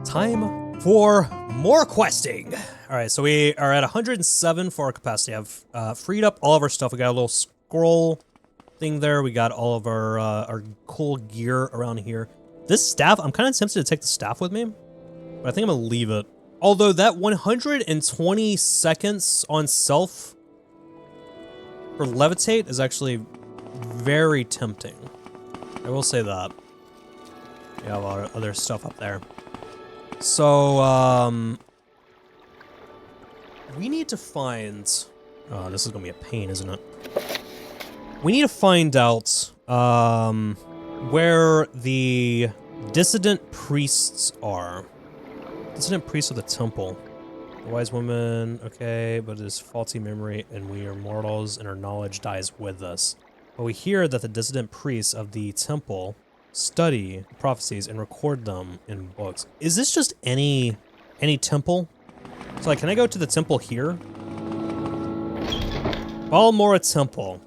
Time for more questing. All right, so we are at 107 for our capacity. I've freed up all of our stuff. We got a little scroll thing there. We got all of our cool gear around here. This staff, I'm kind of tempted to take the staff with me, but I think I'm gonna leave it. Although that 120 seconds on self for levitate is actually very tempting. I will say that. We have a lot of other stuff up there. So, we need to find... Oh, this is gonna be a pain, isn't it? We need to find out, where the dissident priests are. Dissident priests of the temple. The wise woman, okay, but it is faulty memory, and we are mortals, and our knowledge dies with us. But we hear that the dissident priests of the temple study prophecies and record them in books. Is this just any temple? So like, can I go to the temple here? Balmora Temple.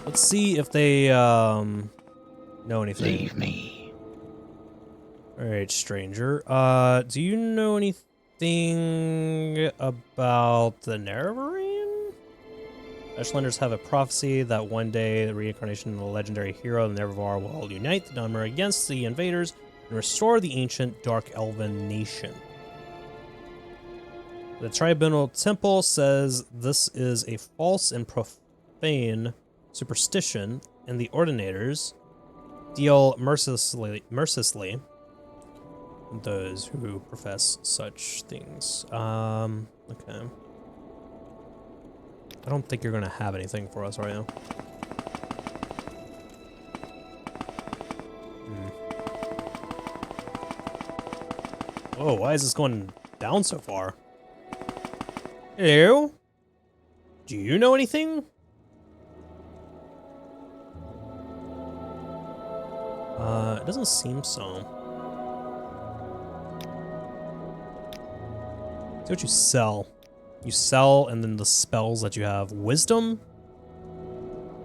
Let's see if they know anything. Leave me. Alright, stranger. Do you know anything about the Nerevarine? Ashlanders have a prophecy that one day the reincarnation of the legendary hero, the Nerevar, will unite the Dunmer against the invaders and restore the ancient Dark Elven nation. The Tribunal Temple says this is a false and profane superstition, and the Ordinators deal mercilessly with those who profess such things. Okay. I don't think you're gonna have anything for us right now. Oh, why is this going down so far? Hello? Do you know anything? It doesn't seem so. See what you sell. You sell, and then the spells that you have. Wisdom.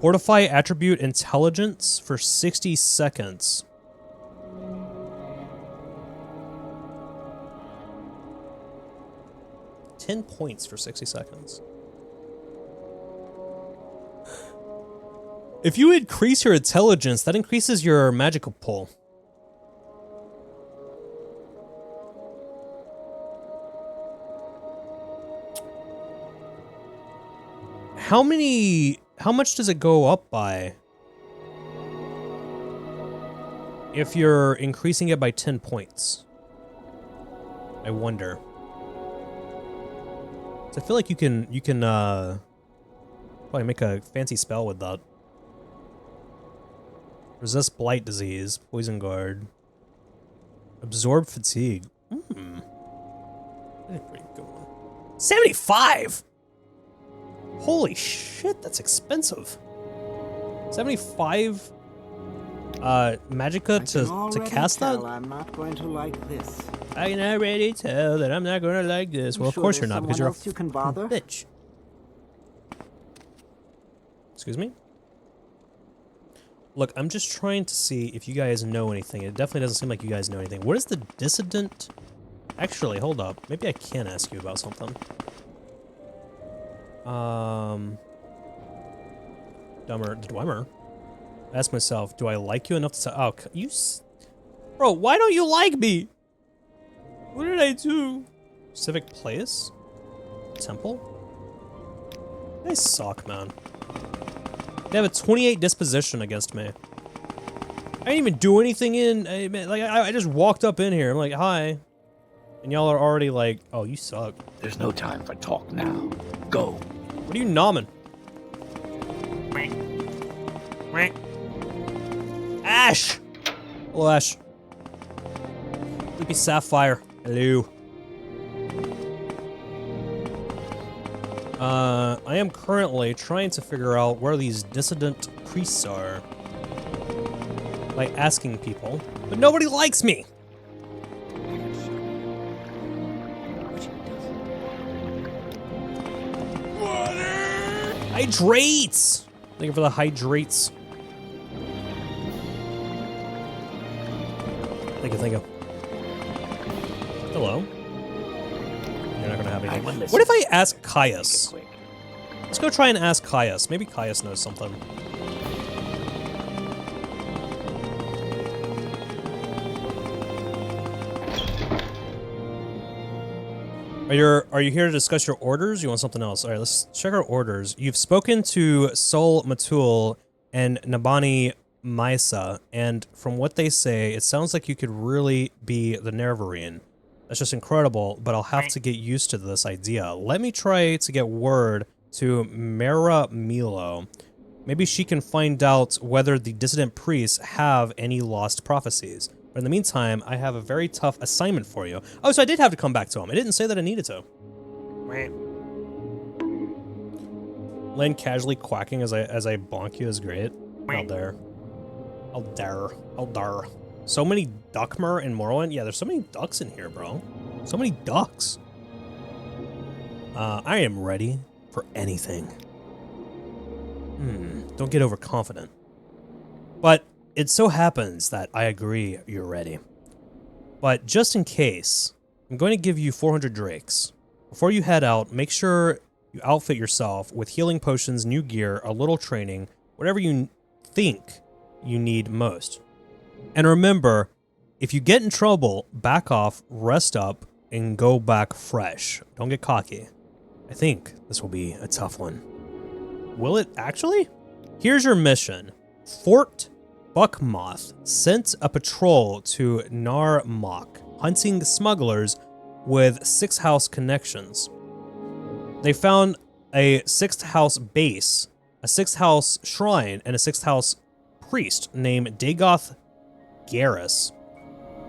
Fortify attribute intelligence for 60 seconds. $10 points for 60 seconds. If you increase your intelligence, that increases your magical pull. How much does it go up by if you're increasing it by 10 points? I wonder. So I feel like you can probably make a fancy spell with that. Resist blight disease, poison guard, absorb fatigue. That's a pretty good one. 75. Holy shit, that's expensive. 75 magicka to cast that? I'm not going to like this. I can already tell that I'm not going to like this. Well, of course you're not, because you're a you can bother? bitch. Excuse me? Look, I'm just trying to see if you guys know anything. It definitely doesn't seem like you guys know anything. What is the dissident? Actually, hold up. Maybe I can ask you about something. Dwemer. Ask myself, do I like you enough to say, oh, you, bro, why don't you like me? What did I do? Civic place? Temple? They suck, man. They have a 28 disposition against me. I didn't even do anything I just walked up in here. I'm like, hi. And y'all are already like, oh, you suck. There's no time for talk now. Go. What are you nomming? Ash! Hello, Ash. Sleepy Sapphire. Hello. I am currently trying to figure out where these dissident priests are by asking people, but nobody likes me. Hydrates! Thank you for the hydrates. Thank you, thank you. Hello. You're not gonna have anything. What if I ask Caius? Let's go try and ask Caius. Maybe Caius knows something. Are you here to discuss your orders? You want something else? All right, let's check our orders. You've spoken to Sol Matul and Nabani Maisa, and from what they say, it sounds like you could really be the Nervarine. That's just incredible, but I'll have to get used to this idea. Let me try to get word to Mera Milo. Maybe she can find out whether the dissident priests have any lost prophecies. But in the meantime, I have a very tough assignment for you. Oh, so I did have to come back to him. I didn't say that I needed to. Len casually quacking as I bonk you is great. How dare. How dare. How dare. So many Dunmer in Morrowind? Yeah, there's so many ducks in here, bro. So many ducks. I am ready for anything. Don't get overconfident. But it so happens that I agree you're ready. But just in case, I'm going to give you 400 drakes. Before you head out, make sure you outfit yourself with healing potions, new gear, a little training, whatever you think you need most. And remember, if you get in trouble, back off, rest up, and go back fresh. Don't get cocky. I think this will be a tough one. Will it actually? Here's your mission. Fort Buckmoth sent a patrol to Nar Mok, hunting smugglers with Sixth House connections. They found a Sixth House base, a Sixth House shrine, and a Sixth House priest named Divayth Fyr.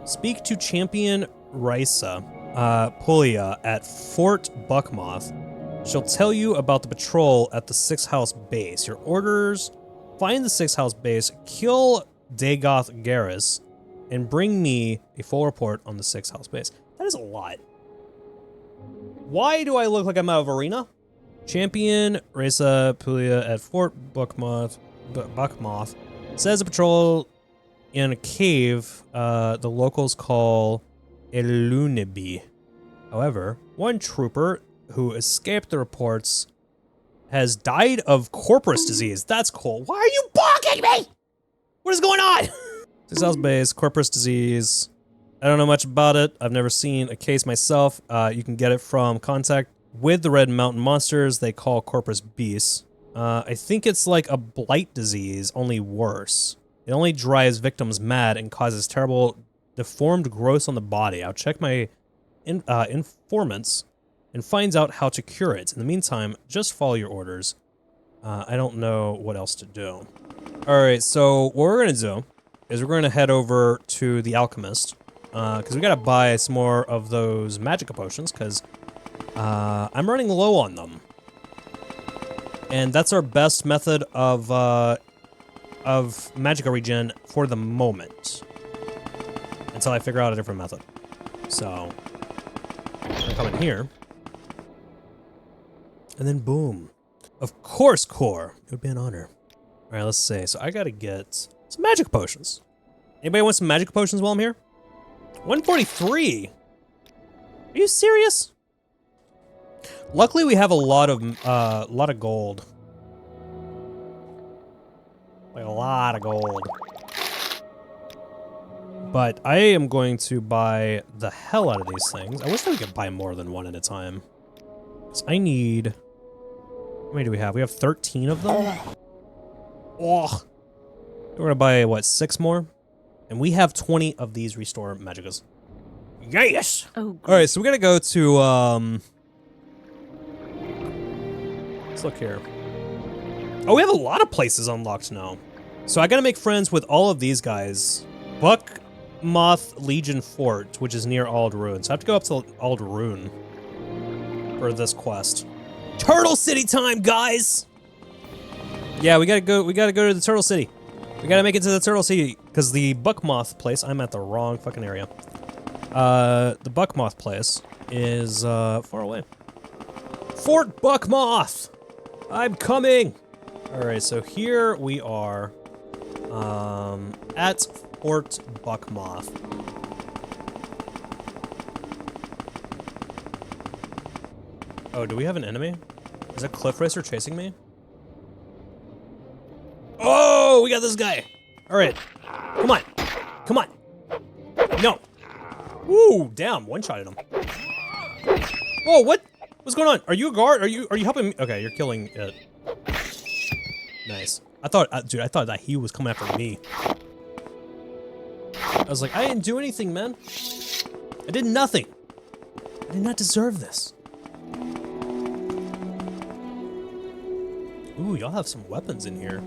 Speak to Champion Risa Pulia at Fort Buckmoth. She'll tell you about the patrol at the Sixth House base. Your orders: find the Sixth House base, kill Divayth Fyr, and bring me a full report on the Sixth House base. That is a lot. Why do I look like I'm out of arena? Champion Risa Pulia at Fort Buckmoth says a patrol in a cave the locals call Elunibi. However, one trooper who escaped the reports has died of corpus disease. That's cool. Why are you barking me? What is going on? Sixth House base, corpus disease. I don't know much about it. I've never seen a case myself. You can get it from contact with the Red Mountain monsters they call corpus beasts. I think it's like a blight disease, only worse. It only drives victims mad and causes terrible deformed growths on the body. I'll check my informants and finds out how to cure it. In the meantime, just follow your orders. I don't know what else to do. Alright, so what we're gonna do is we're gonna head over to the alchemist. Because we gotta buy some more of those magica potions, because I'm running low on them. And that's our best method of magica regen for the moment. Until I figure out a different method. So, I'm gonna come in here. And then boom. Of course, Khor. It would be an honor. Alright, let's see. So I gotta get some magic potions. Anybody want some magic potions while I'm here? 143? Are you serious? Luckily, we have a lot of gold. Like a lot of gold. But I am going to buy the hell out of these things. I wish that we could buy more than one at a time. So I need... How many do we have? We have 13 of them? Oh. We're gonna buy, what, 6 more? And we have 20 of these restore magicas. Yes! Oh, alright, so we gotta go to, let's look here. Oh, we have a lot of places unlocked now. So I gotta make friends with all of these guys. Buckmoth Legion Fort, which is near Aldrune. So I have to go up to Aldrune for this quest. Turtle City time, guys! Yeah, we gotta go to the Turtle City. We gotta make it to the Turtle City, because the Buckmoth place, I'm at the wrong fucking area. The Buckmoth place is, far away. Fort Buckmoth! I'm coming! Alright, so here we are, at Fort Buckmoth. Oh, do we have an enemy? Is a cliff racer chasing me? Oh, we got this guy. All right, come on, come on. No. Ooh, damn, one-shotted him. Whoa, what? What's going on? Are you a guard? Are you helping me? Okay, you're killing it. Nice. I thought, dude, I thought that he was coming after me. I was like, I didn't do anything, man. I did nothing. I did not deserve this. Ooh, y'all have some weapons in here.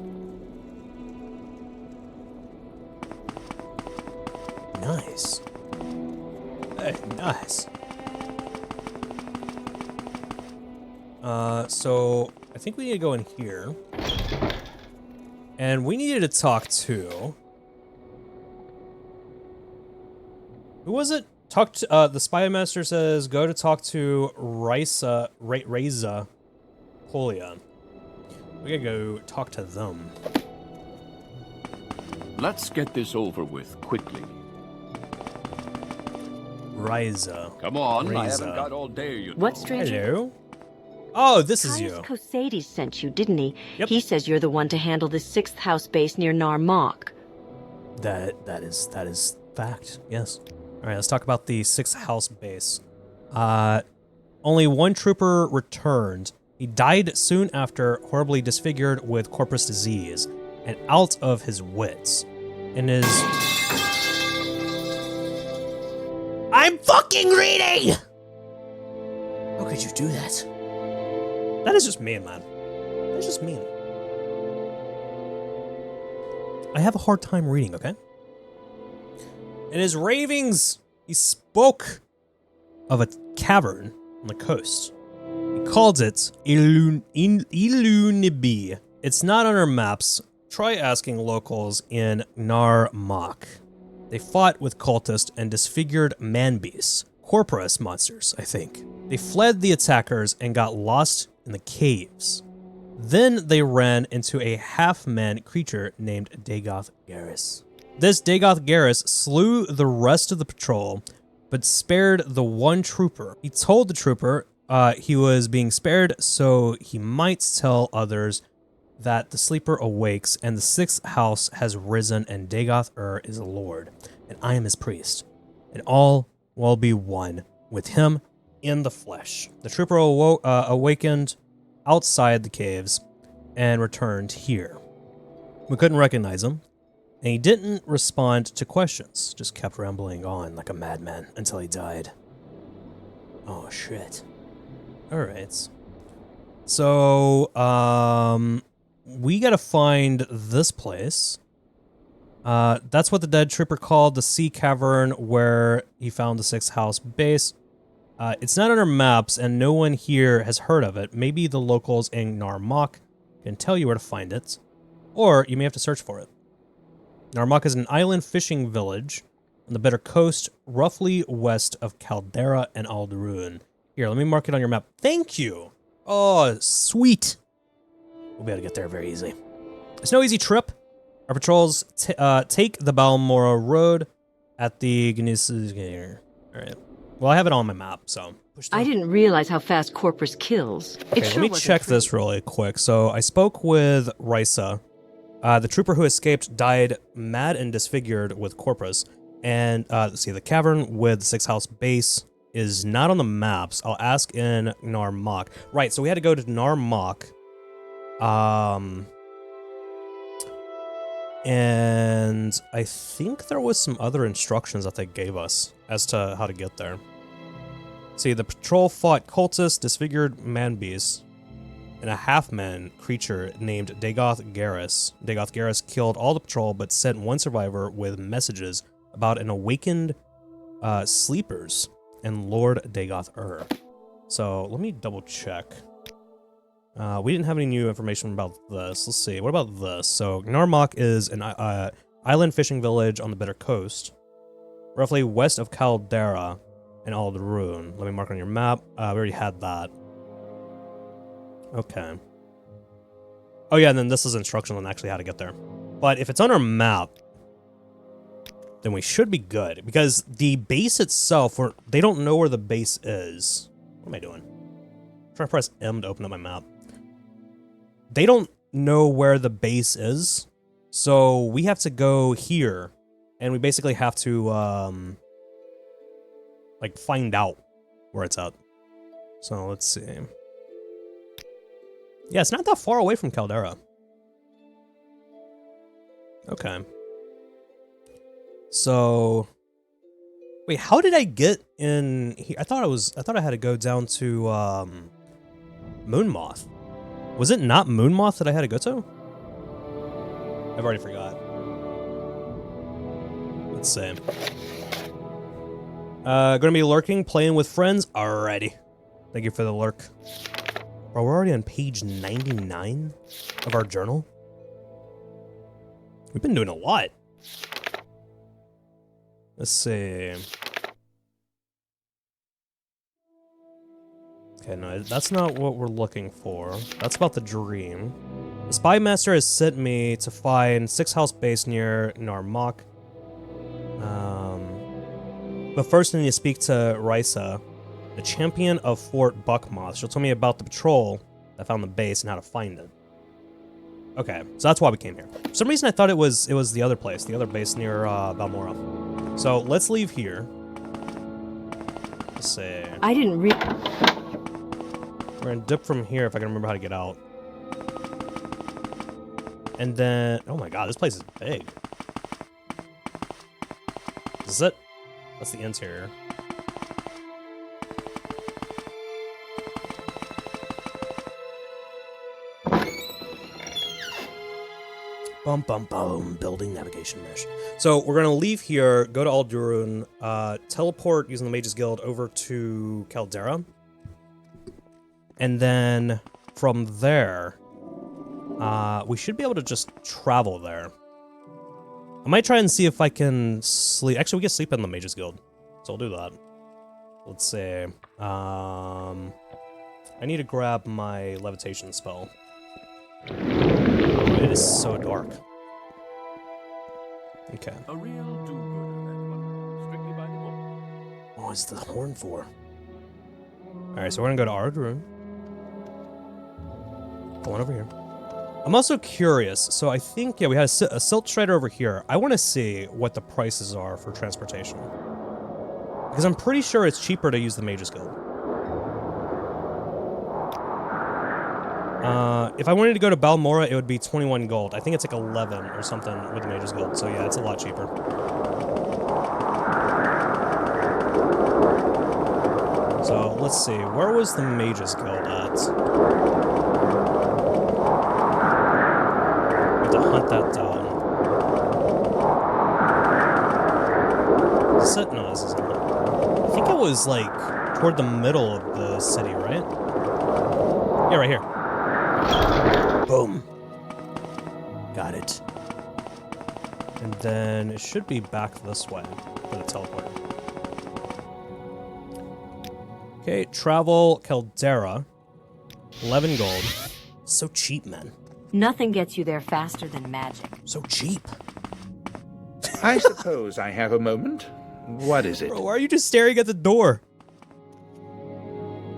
Nice. Hey, nice. So I think we need to go in here. And we needed to talk to... Who was it? Talk to, the spy master says, go to talk to Reza Polia. We gotta go talk to them. Let's get this over with quickly. Reza. Come on, I Reza. haven't got all day, you know. What, stranger? Hello? Oh, this is you. Kosades sent you, didn't he? Yep. He says you're the one to handle the 6th house base near Narmak. That is fact, yes. Alright, let's talk about the 6th house base. Only one trooper returned. He died soon after, horribly disfigured with corpus disease, and out of his wits. And his... I'm fucking reading! How could you do that? That is just mean, man. That's just mean. I have a hard time reading, okay? In his ravings, he spoke of a cavern on the coast. He called it Ilunibi. It's not on our maps. Try asking locals in Narmak. They fought with cultists and disfigured man-beasts. Corporus monsters, I think. They fled the attackers and got lost in the caves. Then they ran into a half-man creature named Divayth Fyr. This Divayth Fyr slew the rest of the patrol, but spared the one trooper. He told the trooper he was being spared so he might tell others that the sleeper awakes and the 6th house has risen and Divayth Fyr is the Lord, and I am his priest, and all will be one with him in the flesh. The trooper awakened outside the caves and returned here. We couldn't recognize him, and he didn't respond to questions, just kept rambling on like a madman until he died. Oh shit. Alright. So, we gotta find this place. That's what the dead trooper called the sea cavern where he found the 6th house base. It's not on our maps, and no one here has heard of it. Maybe the locals in Narmak can tell you where to find it, or you may have to search for it. Narmak is an island fishing village on the Bitter Coast, roughly west of Caldera and Alderun. Here, let me mark it on your map. Thank you! Oh, sweet! We'll be able to get there very easy. It's no easy trip. Our patrols take the Balmoral Road at the Gnisis. Alright. Well, I have it on my map, so... I didn't realize how fast Corpus kills. Okay, let me check this really quick. So, I spoke with Risa. The trooper who escaped died mad and disfigured with Corpus. And, let's see, the cavern with the 6th house base is not on the maps. I'll ask in Narmak. Right, so we had to go to Narmak. And I think there was some other instructions that they gave us as to how to get there. See, the patrol fought cultists, disfigured man-beasts, and a half-man creature named Divayth Fyr. Divayth Fyr killed all the patrol, but sent one survivor with messages about an awakened sleepers and Lord Divayth Fyr. So, let me double-check. We didn't have any new information about this. Let's see. What about this? So, Narmak is an island fishing village on the Bitter Coast, roughly west of Caldera and Alderun. Let me mark on your map. We already had that. Okay. Oh yeah, and then this is instructional on actually how to get there. But if it's on our map, then we should be good. Because the base itself, they don't know where the base is. What am I doing? trying to press M to open up my map. They don't know where the base is, so we have to go here, and we basically have to, like, find out where it's at. So, let's see. Yeah, it's not that far away from Caldera. Okay. So... Wait, how did I get in here? I thought I had to go down to, Moonmoth. Was it not Moonmoth that I had to go to? I've already forgot. Let's see. Gonna be lurking, playing with friends. Alrighty. Thank you for the lurk. Bro, we're already on page 99 of our journal. We've been doing a lot. Let's see. Okay, no, that's not what we're looking for. That's about the dream. The Spy Master has sent me to find 6 house base near Narmok. But first I need to speak to Risa, the champion of Fort Buckmoth. She'll tell me about the patrol that found the base and how to find it. Okay, so that's why we came here. For some reason I thought it was the other place, the other base near Balmorra. So let's leave here. Let's see. I didn't read. We're gonna dip from here if I can remember how to get out. And then, oh my god, this place is big. Is it? That's the interior. Bum bum bum, building navigation mesh. So we're gonna leave here, go to Aldurun, teleport using the Mage's Guild over to Caldera. And then from there, we should be able to just travel there. I might try and see if I can sleep. Actually, we can sleep in the Mage's Guild, so I'll do that. Let's see. I need to grab my levitation spell. It is so dark. Okay. A real do-gooder, that one. Strictly by the book. What is the horn for? Alright, so we're gonna go to Ardrun. Going over here. I'm also curious, so I think, yeah, we had a Silt Strider over here. I want to see what the prices are for transportation. Because I'm pretty sure it's cheaper to use the Mage's Guild. If I wanted to go to Balmorra, it would be 21 gold. I think it's like 11 or something with the Mage's Guild, so yeah, it's a lot cheaper. So, let's see, where was the Mage's Guild at? Hunt that down. Is it? No, this isn't it. I think it was like toward the middle of the city, right? Yeah, right here. Boom. Got it. And then it should be back this way for the teleporter. Okay, travel Caldera. 11 gold. So cheap, man. Nothing gets you there faster than magic. So cheap. I suppose I have a moment. What is it? Bro, why are you just staring at the door?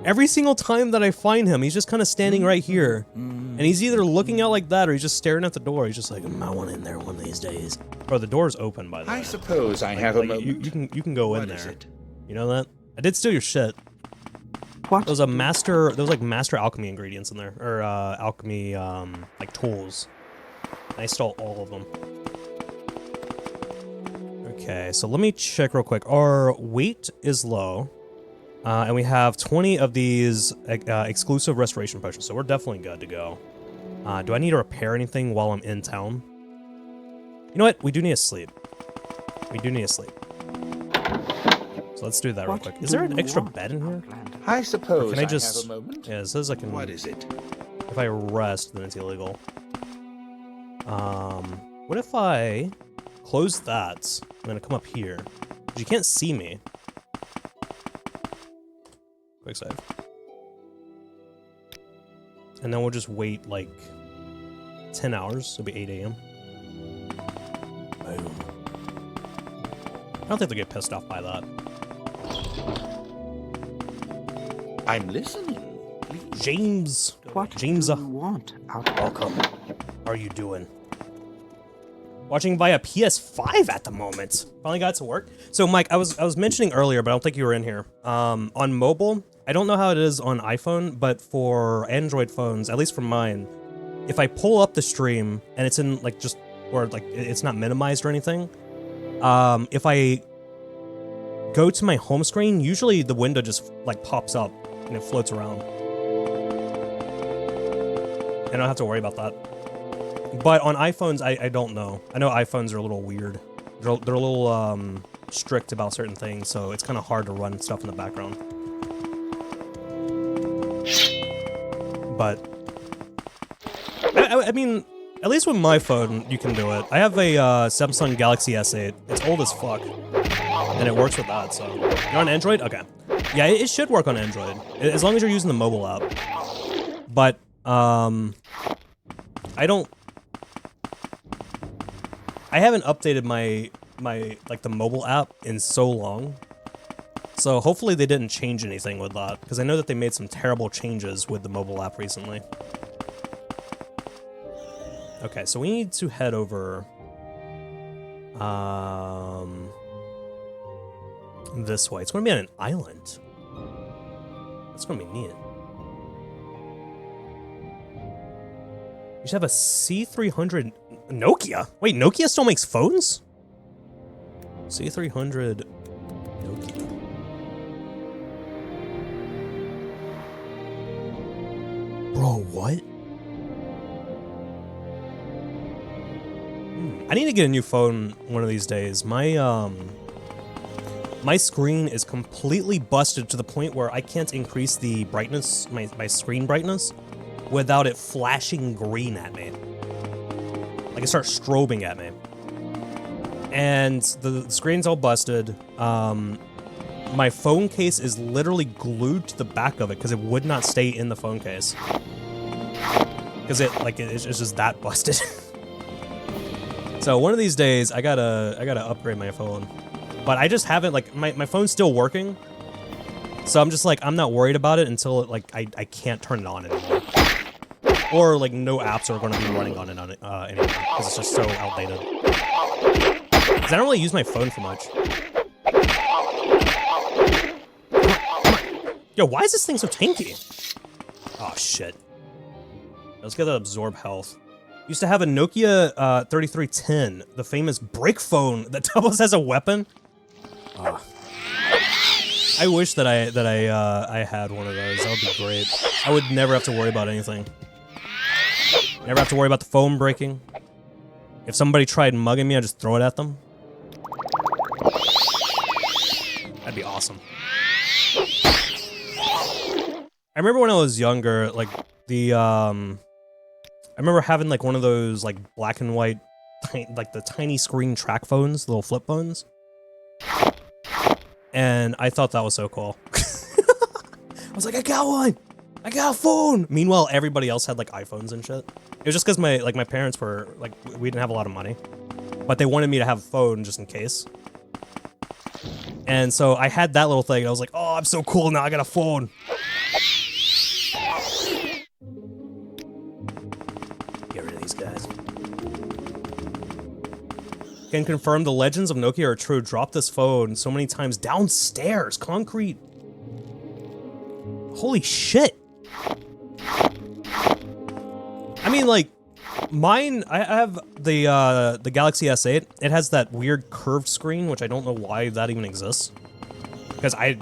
Every single time that I find him, he's just kind of standing right here. And he's either looking out like that or he's just staring at the door. He's just like, I want in there one of these days. Bro, the door's open, by the way. I suppose I have a moment. You can go in What there. is it? You know that? I did steal your shit. What? There was like master alchemy ingredients in there. Or alchemy like tools. And I stole all of them. Okay, so let me check real quick. Our weight is low. And we have 20 of these exclusive restoration potions, so we're definitely good to go. Do I need to repair anything while I'm in town? You know what? We do need to sleep. We do need to sleep. So let's do that real quick. Is there an extra bed in here? I suppose Can I just... have a moment. Yeah, it says I can... What is it? If I rest, then it's illegal. What if I close that? I'm gonna come up here. You can't see me. Quick save. And then we'll just wait like 10 hours. It'll be 8 a.m. Boom. I don't think they'll get pissed off by that. I'm listening. Please James. What James, do you want out of welcome. How are you doing? Watching via PS5 at the moment. Finally got to work. So Mike, I was mentioning earlier, but I don't think you were in here. On mobile, I don't know how it is on iPhone, but for Android phones, at least for mine, if I pull up the stream and it's in like just, or like it's not minimized or anything, if I go to my home screen, usually the window just like pops up and it floats around. I don't have to worry about that. But on iPhones, I don't know. I know iPhones are a little weird. They're a little strict about certain things, so it's kind of hard to run stuff in the background. But I mean, at least with my phone, you can do it. I have a Samsung Galaxy S8. It's old as fuck, and it works with that. So you're on Android? Okay. Yeah, it should work on Android as long as you're using the mobile app. But I haven't updated my like the mobile app in so long. So hopefully they didn't change anything with that, because I know that they made some terrible changes with the mobile app recently. Okay, so we need to head over this way. It's going to be on an island. That's going to be neat. You should have a C300 Nokia. Wait, Nokia still makes phones? C300 Nokia. Bro, what? I need to get a new phone one of these days. My screen is completely busted to the point where I can't increase the brightness, my screen brightness, without it flashing green at me. Like it starts strobing at me. And the screen's all busted. My phone case is literally glued to the back of it because it would not stay in the phone case. Because it's just that busted. So one of these days I gotta upgrade my phone. But I just haven't, like, my phone's still working. So I'm just like, I'm not worried about it until I can't turn it on anymore. Or like no apps are gonna be running on it anymore, because it's just so outdated. Because I don't really use my phone for much. Yo, why is this thing so tanky? Oh shit. Let's get that absorb health. Used to have a Nokia 3310, the famous brick phone that doubles as a weapon. I wish that I had one of those. That would be great. I would never have to worry about anything. Never have to worry about the phone breaking. If somebody tried mugging me, I'd just throw it at them. That'd be awesome. I remember when I was younger, like I remember having like one of those like black and white, like the tiny screen track phones, little flip phones. And I thought that was so cool. I was like, I got one! I got a phone! Meanwhile, everybody else had like iPhones and shit. It was just because my parents were like, we didn't have a lot of money. But they wanted me to have a phone just in case. And so I had that little thing and I was like, oh, I'm so cool now, I got a phone. Get rid of these guys. Can confirm the legends of Nokia are true. Drop this phone so many times downstairs. Concrete. Holy shit. I mean, like, mine, I have the Galaxy S8. It has that weird curved screen, which I don't know why that even exists. Because I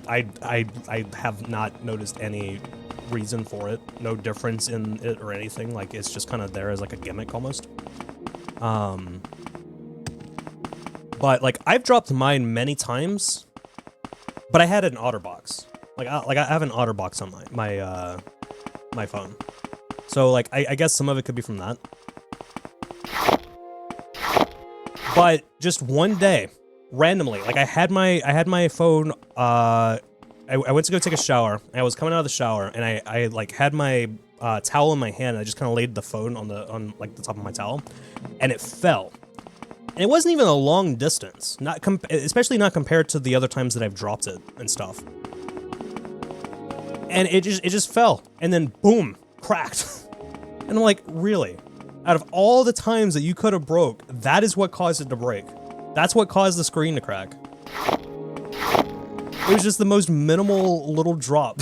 have not noticed any reason for it. No difference in it or anything. Like, it's just kind of there as like a gimmick almost. But like I've dropped mine many times, but I had an OtterBox. Like I have an OtterBox on my phone. So like I guess some of it could be from that. But just one day, randomly, like I had my phone. I went to go take a shower. And I was coming out of the shower, and I like had my towel in my hand. And I just kind of laid the phone on like the top of my towel, and it fell. And it wasn't even a long distance, especially not compared to the other times that I've dropped it and stuff. And it just fell, and then boom, cracked. And I'm like, really? Out of all the times that you could have broke, that is what caused it to break. That's what caused the screen to crack. It was just the most minimal little drop.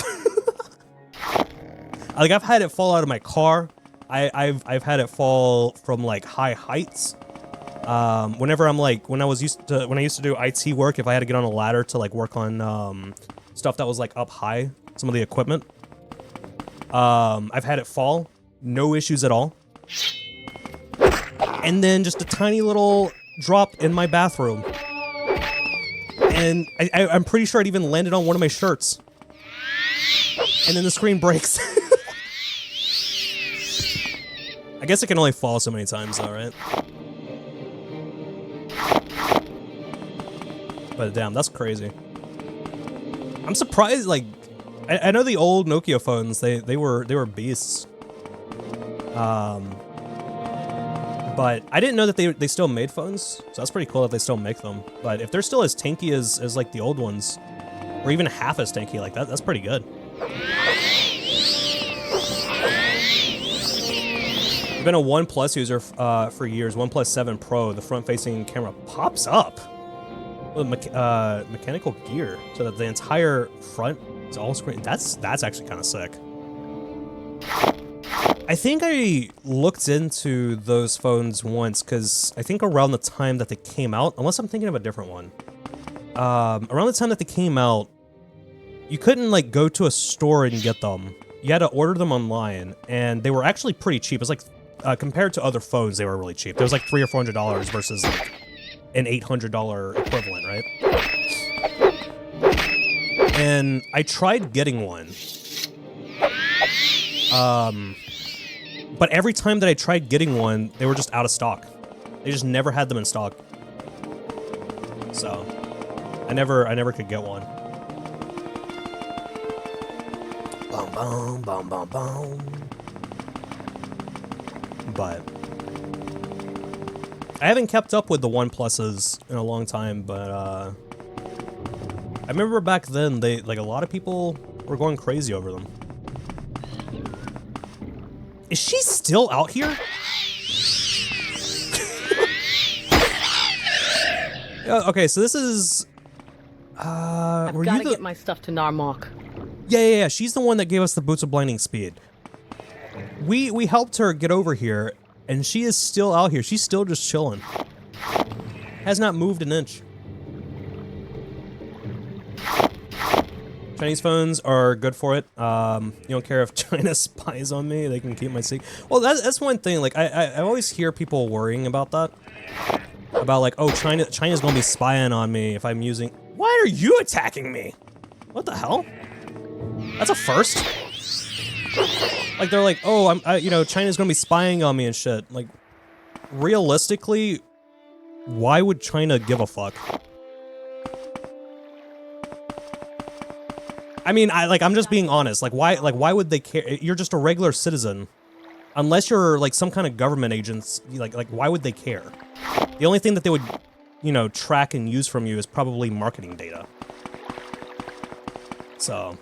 Like, I've had it fall out of my car. I've had it fall from like high heights. Whenever I'm like, when I used to do IT work, if I had to get on a ladder to like work on stuff that was like up high, some of the equipment, I've had it fall, no issues at all. And then just a tiny little drop in my bathroom. And I'm pretty sure it even landed on one of my shirts. And then the screen breaks. I guess it can only fall so many times though, right? But damn, that's crazy. I'm surprised, like, I know the old Nokia phones, they were beasts. But I didn't know that they still made phones, so that's pretty cool that they still make them. But if they're still as tanky as like the old ones, or even half as tanky like that, that's pretty good. I've been a OnePlus user for years. OnePlus 7 Pro, the front-facing camera pops up with mechanical gear, so that the entire front is all screen. That's actually kind of sick. I think I looked into those phones once, because I think around the time that they came out, unless I'm thinking of a different one, around the time that they came out, you couldn't like go to a store and get them. You had to order them online, and they were actually pretty cheap. It's like, compared to other phones, they were really cheap. It was like $300 or $400 versus like an $800 equivalent, right? And I tried getting one. But every time that I tried getting one, they were just out of stock. They just never had them in stock. So, I never could get one. Boom, boom, boom, boom, boom. But I haven't kept up with the OnePluses in a long time, but I remember back then, a lot of people were going crazy over them. Is she still out here? Okay, so this is... I've got to get my stuff to Narmark. Yeah. She's the one that gave us the Boots of Blinding Speed. We helped her get over here, and she is still out here. She's still just chilling. Has not moved an inch. Chinese phones are good for it. You don't care if China spies on me, they can keep my secret. Well, that's one thing. Like, I always hear people worrying about that. About like, oh, China's gonna be spying on me if I'm using... Why are you attacking me? What the hell? That's a first. Like, they're like, oh, you know, China's gonna be spying on me and shit. Like, realistically, why would China give a fuck? I mean, I'm just being honest. Like, why would they care? You're just a regular citizen. Unless you're, like, some kind of government agents, like, why would they care? The only thing that they would, you know, track and use from you is probably marketing data. So...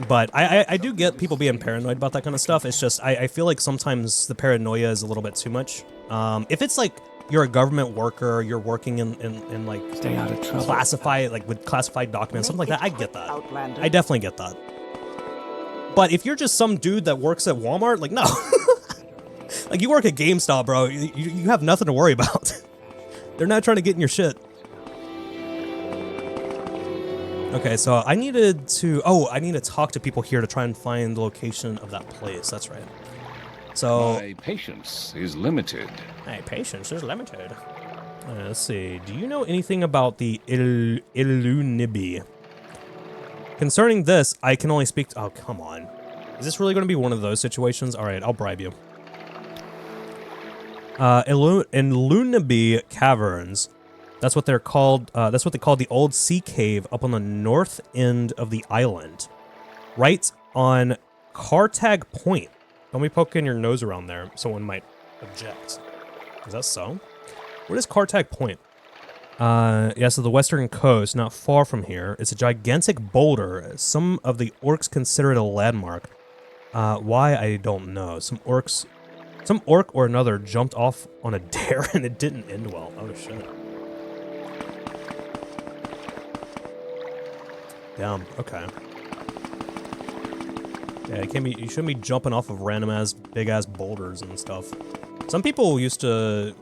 But I do get people being paranoid about that kind of stuff. It's just, I feel like sometimes the paranoia is a little bit too much. If it's like, you're a government worker, you're working in like, Stay out of trouble. classified, like with classified documents, something like that, I get that. Outlander. I definitely get that. But if you're just some dude that works at Walmart, like, no. Like, you work at GameStop, bro. You have nothing to worry about. They're not trying to get in your shit. Okay, so I needed to... Oh, I need to talk to people here to try and find the location of that place. That's right. So... My patience is limited. Hey, patience is limited. Let's see. Do you know anything about the Illunibi? Concerning this, I can only speak to... Oh, come on. Is this really going to be one of those situations? All right, I'll bribe you. Illunibi Caverns. That's what they're called. That's what they call the old sea cave up on the north end of the island, right on Cartag Point. Don't be poking your nose around there. Someone might object. Is that so? What is Cartag Point? Yeah, so the western coast, not far from here, it's a gigantic boulder. Some of the orcs consider it a landmark. Why, I don't know. Some orc or another jumped off on a dare and it didn't end well. Oh, shit. Damn, okay. Yeah, you shouldn't be jumping off of random-ass, big-ass boulders and stuff. Some people used to...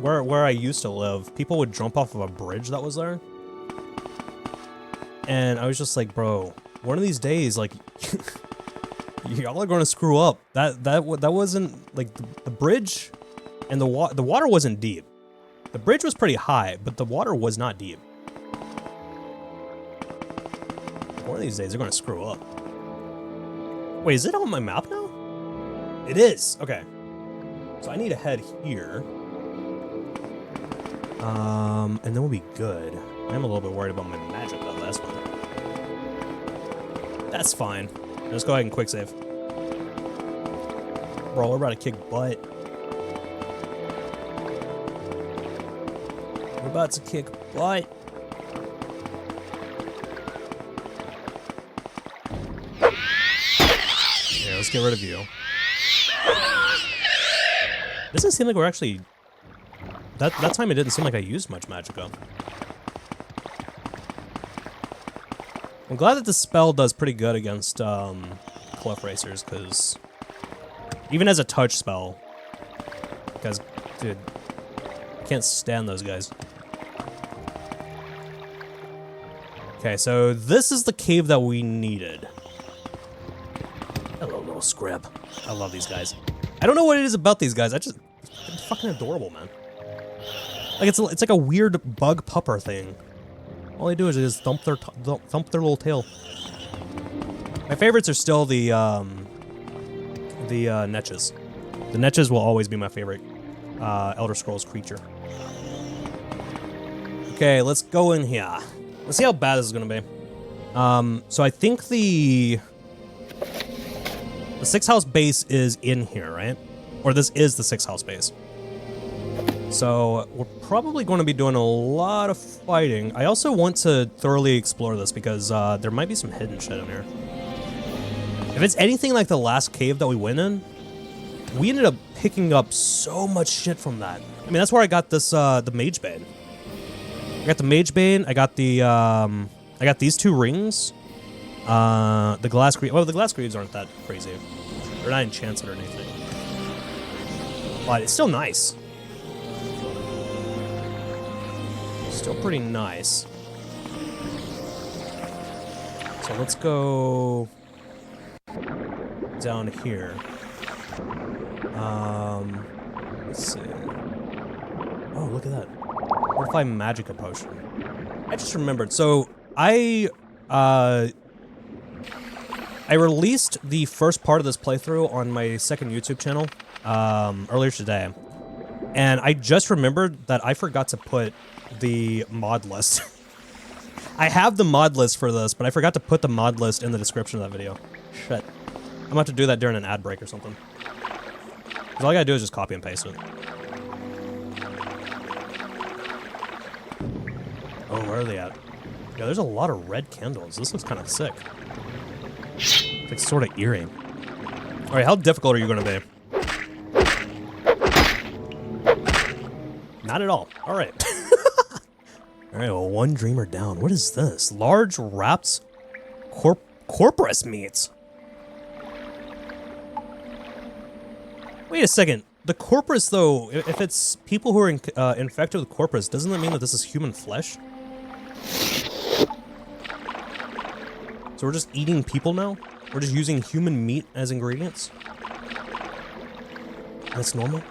Where I used to live, people would jump off of a bridge that was there. And I was just like, bro, one of these days, like, y'all are going to screw up. That wasn't, like, the bridge and the water wasn't deep. The bridge was pretty high, but the water was not deep. One of these days, they're going to screw up. Wait, is it on my map now? It is. Okay. So I need to head here. And then we'll be good. I'm a little bit worried about my magic though, that's fine. That's fine. Let's go ahead and quick save. Bro, we're about to kick butt. We're about to kick butt. Yeah, let's get rid of you. Doesn't seem like we're actually... That time it didn't seem like I used much magicka. I'm glad that the spell does pretty good against cliff racers, because even as a touch spell, because, dude, I can't stand those guys. Okay, so this is the cave that we needed. Hello, little scrub. I love these guys. I don't know what it is about these guys. They're fucking adorable, man. Like it's like a weird bug pupper thing. All they do is just thump their little tail. My favorites are still the Netches. The Netches will always be my favorite Elder Scrolls creature. Okay, let's go in here. Let's see how bad this is gonna be. So I think the 6th house base is in here, right? Or this is the 6th house base. So we're probably going to be doing a lot of fighting. I also want to thoroughly explore this because there might be some hidden shit in here. If it's anything like the last cave that we went in, we ended up picking up so much shit from that. I mean, that's where I got this, the Mage Bane. I got the Mage Bane, I got the, I got these 2 rings. The Glass Greaves, well, the Glass Greaves aren't that crazy. They're not enchanted or anything. But it's still nice. Still pretty nice. So let's go down here. Let's see. Oh, look at that. Fortify Magicka Potion. I just remembered. So I released the first part of this playthrough on my second YouTube channel earlier today. And I just remembered that I forgot to put the mod list. I have the mod list for this, but I forgot to put the mod list in the description of that video. Shit. I'm gonna have to do that during an ad break or something. Because all I gotta do is just copy and paste it. Oh, where are they at? Yeah, there's a lot of red candles. This looks kind of sick. It's like sort of eerie. Alright, how difficult are you gonna be? Not at all. Alright. Alright, well, 1 dreamer down. What is this? Large wrapped corpus meat. Wait a second. The corpus, though, if it's people who are infected with corpus, doesn't that mean that this is human flesh? So we're just eating people now? We're just using human meat as ingredients? That's normal?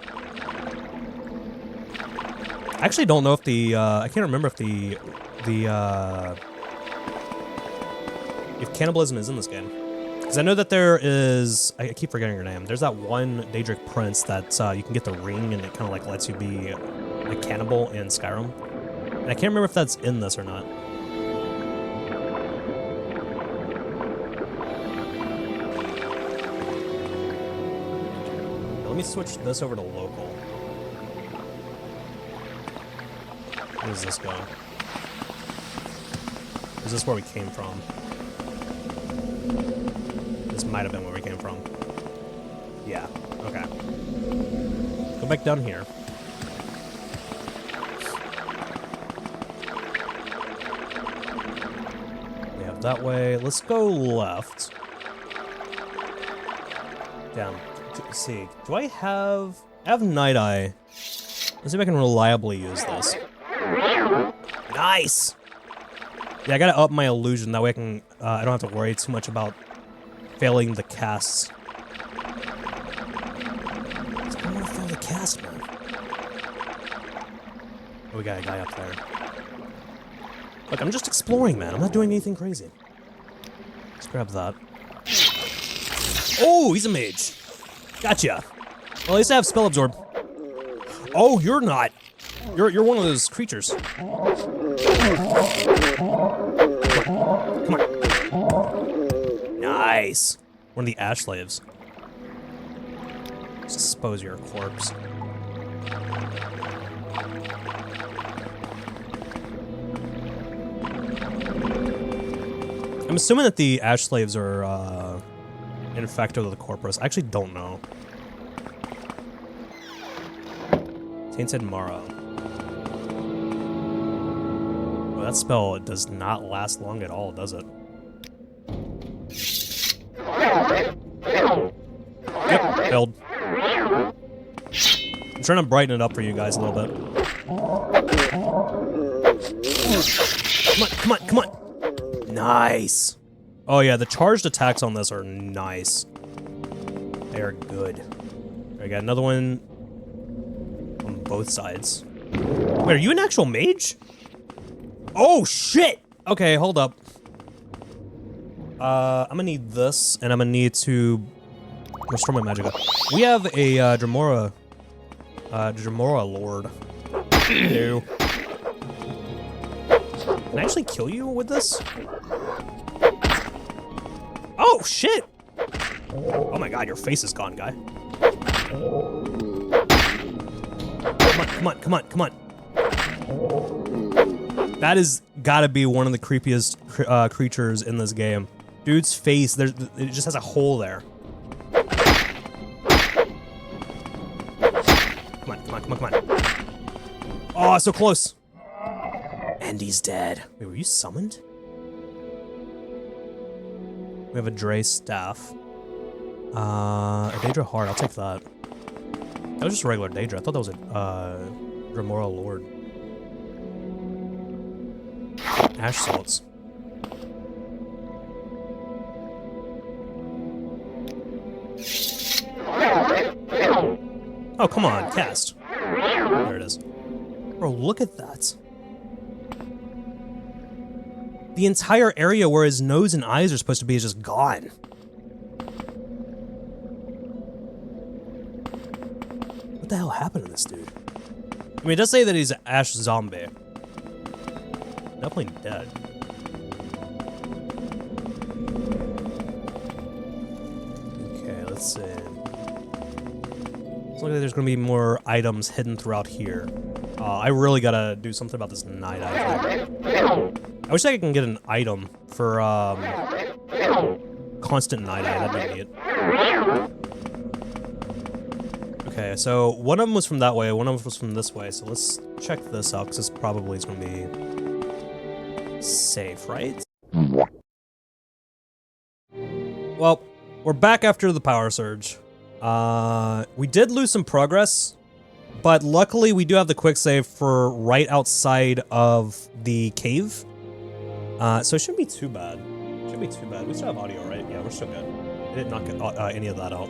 I actually don't know if the, I can't remember if if cannibalism is in this game. Because I know that there is, I keep forgetting her name, there's that one Daedric prince that you can get the ring and it kind of like lets you be a cannibal in Skyrim. And I can't remember if that's in this or not. Let me switch this over to local. Where does this go? Is this where we came from? This might have been where we came from. Yeah, okay. Go back down here. We have that way. Let's go left. Damn. Let's see. Do I have Night Eye? Let's see if I can reliably use this. Nice! Yeah, I gotta up my illusion. That way I don't have to worry too much about failing the casts. I don't want to fail the cast, man. Oh, we got a guy up there. Look, I'm just exploring, man. I'm not doing anything crazy. Let's grab that. Oh, he's a mage. Gotcha. Well, at least I have spell absorb. Oh, you're not. You're one of those creatures. Come on. Nice. One of the ash slaves. Just dispose your corpse. I'm assuming that the ash slaves are infected with the corpus. I actually don't know. Tainted Morrow. Oh, that spell does not last long at all, does it? Yep, failed. I'm trying to brighten it up for you guys a little bit. Come on, come on, come on! Nice! Oh yeah, the charged attacks on this are nice. They are good. I got another one on both sides. Wait, are you an actual mage? Oh shit! Okay, hold up. I'm gonna need this, and I'm gonna need to restore my magic. We have a Dremora Lord. Ew. Can I actually kill you with this? Oh shit! Oh my god, your face is gone, guy. Come on, come on, come on, come on. That is gotta be one of the creepiest creatures in this game. Dude's face, it just has a hole there. Come on, come on, come on, come on. Oh, so close. And he's dead. Wait, were you summoned? We have a Dre staff. A Daedra heart, I'll take that. That was just a regular Daedra. I thought that was a Dremora Lord. Ash salts. Oh, come on, cast. There it is. Bro, look at that. The entire area where his nose and eyes are supposed to be is just gone. What the hell happened to this dude? I mean, it does say that he's an Ash zombie. Definitely dead. Okay, let's see. Looks like there's gonna be more items hidden throughout here. I really gotta do something about this night eye thing. I wish I can get an item for constant night eye. That'd be neat. Okay, so one of them was from that way, one of them was from this way. So let's check this out because this probably is gonna be safe, right? Well, we're back after the power surge. We did lose some progress, but luckily we do have the quick save for right outside of the cave. So it shouldn't be too bad. Shouldn't be too bad. We still have audio, right? Yeah, we're still good. I did not get any of that out.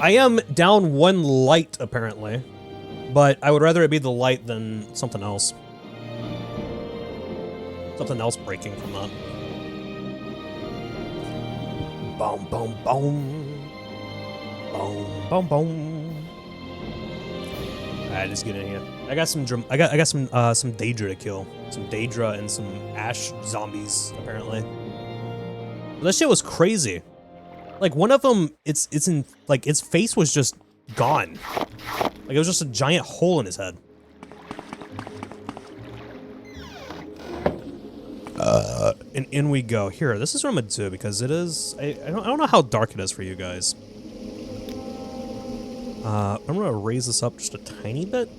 I am down one light, apparently. But I would rather it be the light than something else. Something else breaking from that. Boom, boom, boom. Boom, boom, boom. Alright, just get in here. I got some Daedra to kill. Some Daedra and some Ash zombies, apparently. But that shit was crazy. Like, one of them, its face was just gone. Like, it was just a giant hole in his head. And in we go. Here, this is what I'm gonna do because it is. I don't know how dark it is for you guys. I'm gonna raise this up just a tiny bit.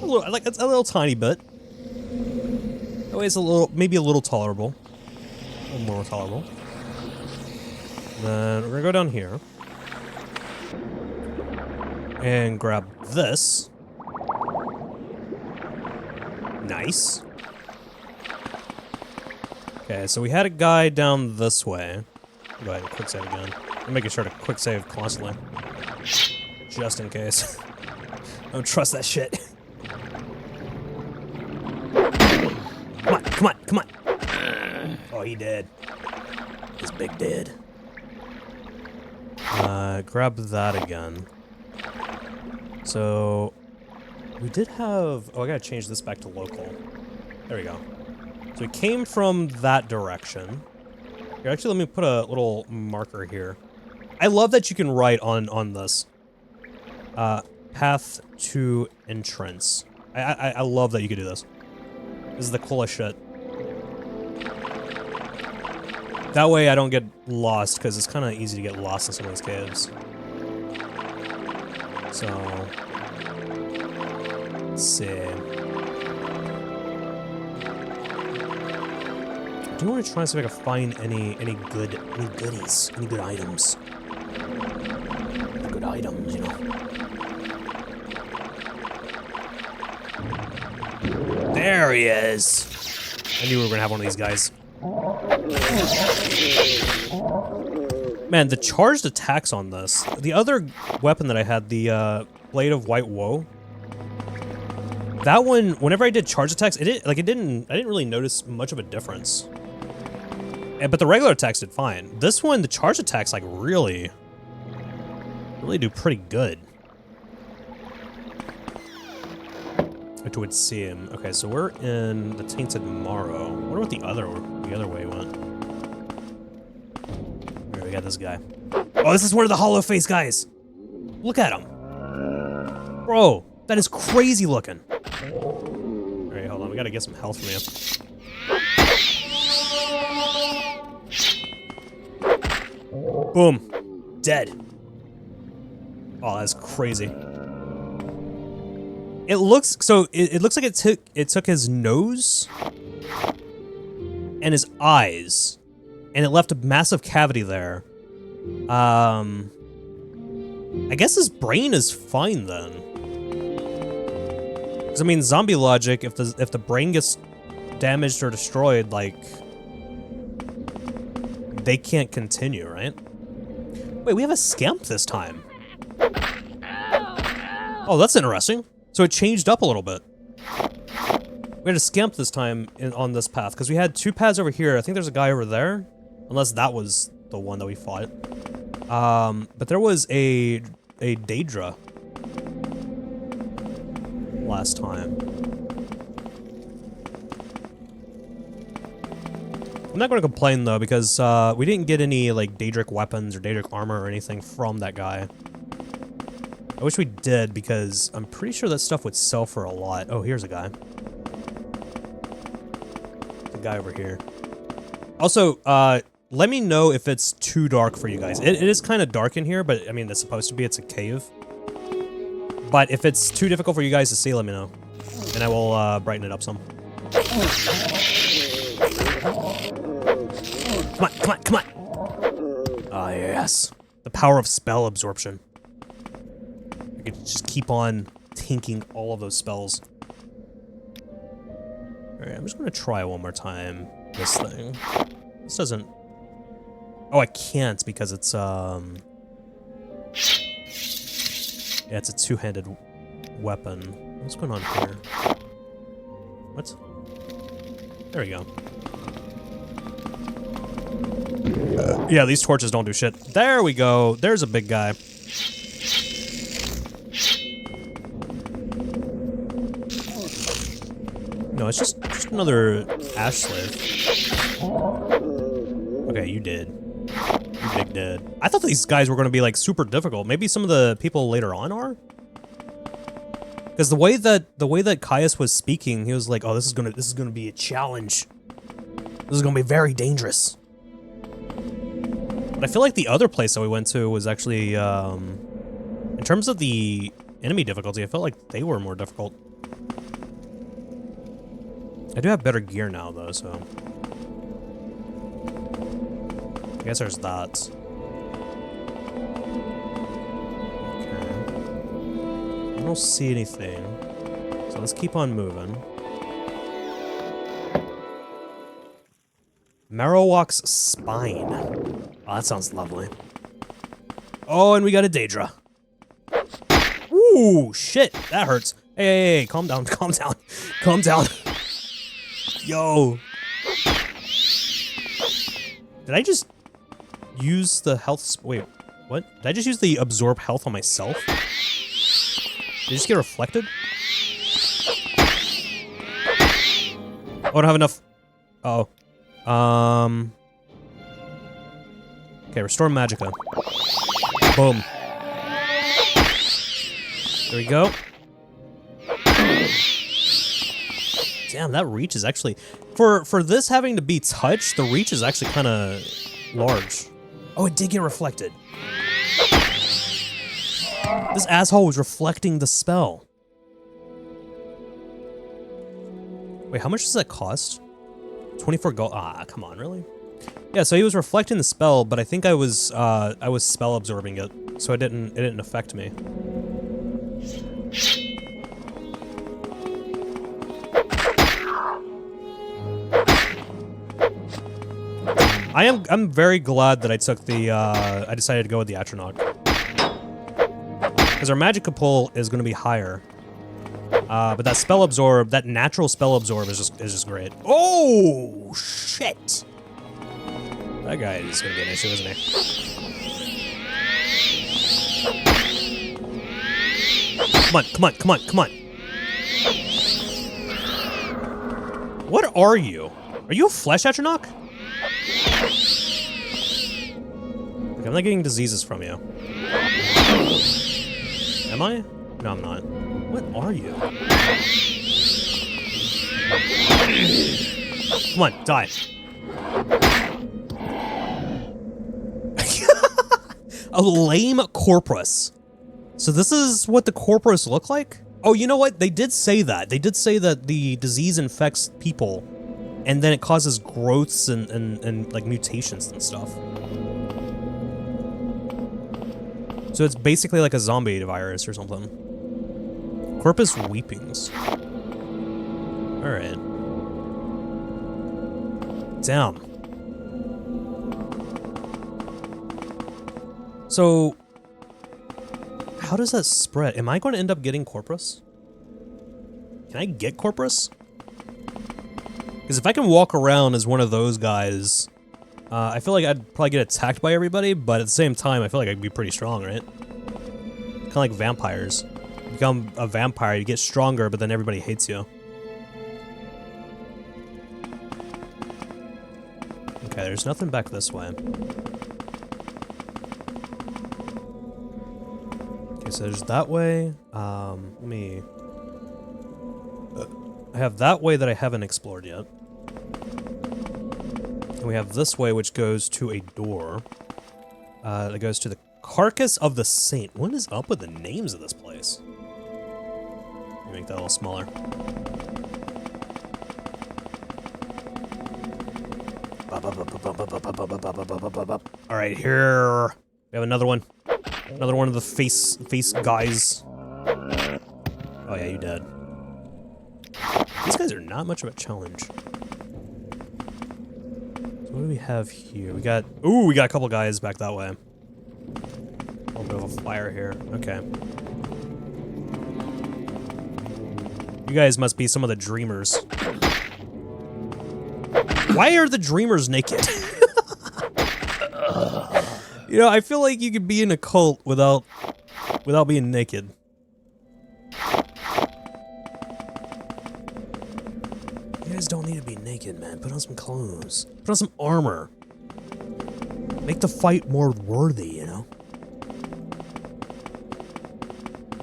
A little tiny bit. That way it's a little, maybe a little tolerable. A little more tolerable. Then we're gonna go down here. And grab this. Nice. Okay, so we had a guy down this way. Go ahead and quick save again. I'm making sure to quick save constantly. Just in case. I don't trust that shit. Come on, come on, come on. Oh, he dead. He's big dead. Grab that again. So, we did have... Oh, I gotta change this back to local. There we go. So we came from that direction. Here, actually, let me put a little marker here. I love that you can write on this. Path to entrance. I love that you can do this. This is the coolest shit. That way I don't get lost, because it's kind of easy to get lost in some of these caves. So... let's see. I do want to try and see if I can find any goodies, any good items. Good items, you know. There he is! I knew we were gonna have one of these guys. Man, the charged attacks on this. The other weapon that I had, the Blade of White Woe. That one, whenever I did charge attacks, I didn't really notice much of a difference. But the regular attacks did fine. This one, the charge attacks, like, really do pretty good. I would see him. Okay, so we're in the Tainted Morrow. I wonder what the other way went. Here, we got this guy. Oh, this is one of the hollow face guys. Look at him. Bro, that is crazy looking. Alright, hold on. We gotta get some health from you. Boom. Dead. Oh, that's crazy. It looks it looks like it took his nose and his eyes, and it left a massive cavity there. I guess his brain is fine then. Because I mean, zombie logic, if the brain gets damaged or destroyed, like, they can't continue, right? Wait, we have a scamp this time. Oh, that's interesting. So it changed up a little bit. We had a scamp this time on this path, because we had two paths over here. I think there's a guy over there, unless that was the one that we fought. But there was a Daedra last time. I'm not going to complain though, because we didn't get any like Daedric weapons or Daedric armor or anything from that guy. I wish we did, because I'm pretty sure that stuff would sell for a lot. Oh, here's a guy. The guy over here. Also, let me know if it's too dark for you guys. It is kind of dark in here, but I mean, it's supposed to be. It's a cave. But if it's too difficult for you guys to see, let me know. And I will brighten it up some. Come on, come on, come on! Ah, yes. The power of spell absorption. I could just keep on tinking all of those spells. Alright, I'm just gonna try one more time. This thing. This doesn't... Oh, I can't because it's, yeah, it's a two-handed weapon. What's going on here? What? There we go. Yeah, these torches don't do shit. There we go. There's a big guy. No, it's just another ash slave. Okay, you did. You big dead. I thought these guys were going to be like super difficult. Maybe some of the people later on are. Because the way that Caius was speaking, he was like, "Oh, this is gonna be a challenge." This is gonna be very dangerous. But I feel like the other place that we went to was actually, in terms of the enemy difficulty, I felt like they were more difficult. I do have better gear now, though, so... I guess there's that. Okay. I don't see anything. So let's keep on moving. Marowak's spine. Oh, that sounds lovely. Oh, and we got a Daedra. Ooh, shit. That hurts. Hey, calm down, calm down. Calm down. Yo. Did I just use the health... Wait, what? Did I just use the absorb health on myself? Did it just get reflected? Oh, I don't have enough... Uh-oh. Okay, restore magicka. Boom. There we go. Damn, that reach is actually... For this having to be touched, the reach is actually kind of large. Oh, it did get reflected. This asshole was reflecting the spell. Wait, how much does that cost? 24 gold. Ah, come on, really? Yeah, so he was reflecting the spell, but I think I was spell absorbing it, so it didn't affect me. I'm very glad that I took the I decided to go with the Atronach. Because our magicka pull is going to be higher. But that spell absorb, that natural spell absorb is just great. Oh shit! That guy is going to be an issue, isn't he? Come on, come on, come on, come on! What are you? Are you a flesh Atronach? Like, I'm not getting diseases from you. Am I? No, I'm not. What are you? Come on, die. A lame corpus. So this is what the corpus look like? Oh, you know what? They did say that. They did say that the disease infects people, and then it causes growths and like mutations and stuff. So it's basically like a zombie virus or something. Corpus weepings. Alright. Damn. So, how does that spread? Am I going to end up getting Corpus? Can I get Corpus? Because if I can walk around as one of those guys, I feel like I'd probably get attacked by everybody, but at the same time, I feel like I'd be pretty strong, right? Kind of like vampires. You become a vampire, you get stronger, but then everybody hates you. Okay, there's nothing back this way. Okay, so there's that way. Let me... I have that way that I haven't explored yet. And we have this way, which goes to a door. That goes to the Carcass of the Saint. What is up with the names of this place? Let me make that a little smaller. Alright, here. We have another one. Another one of the face guys. Oh yeah, you dead. These guys are not much of a challenge. So what do we have here? We got... Ooh, we got a couple guys back that way. A little bit of a flyer here. Okay. You guys must be some of the dreamers. Why are the dreamers naked? You know, I feel like you could be in a cult without being naked. You guys don't need to be naked, man. Put on some clothes. Put on some armor. Make the fight more worthy, you know?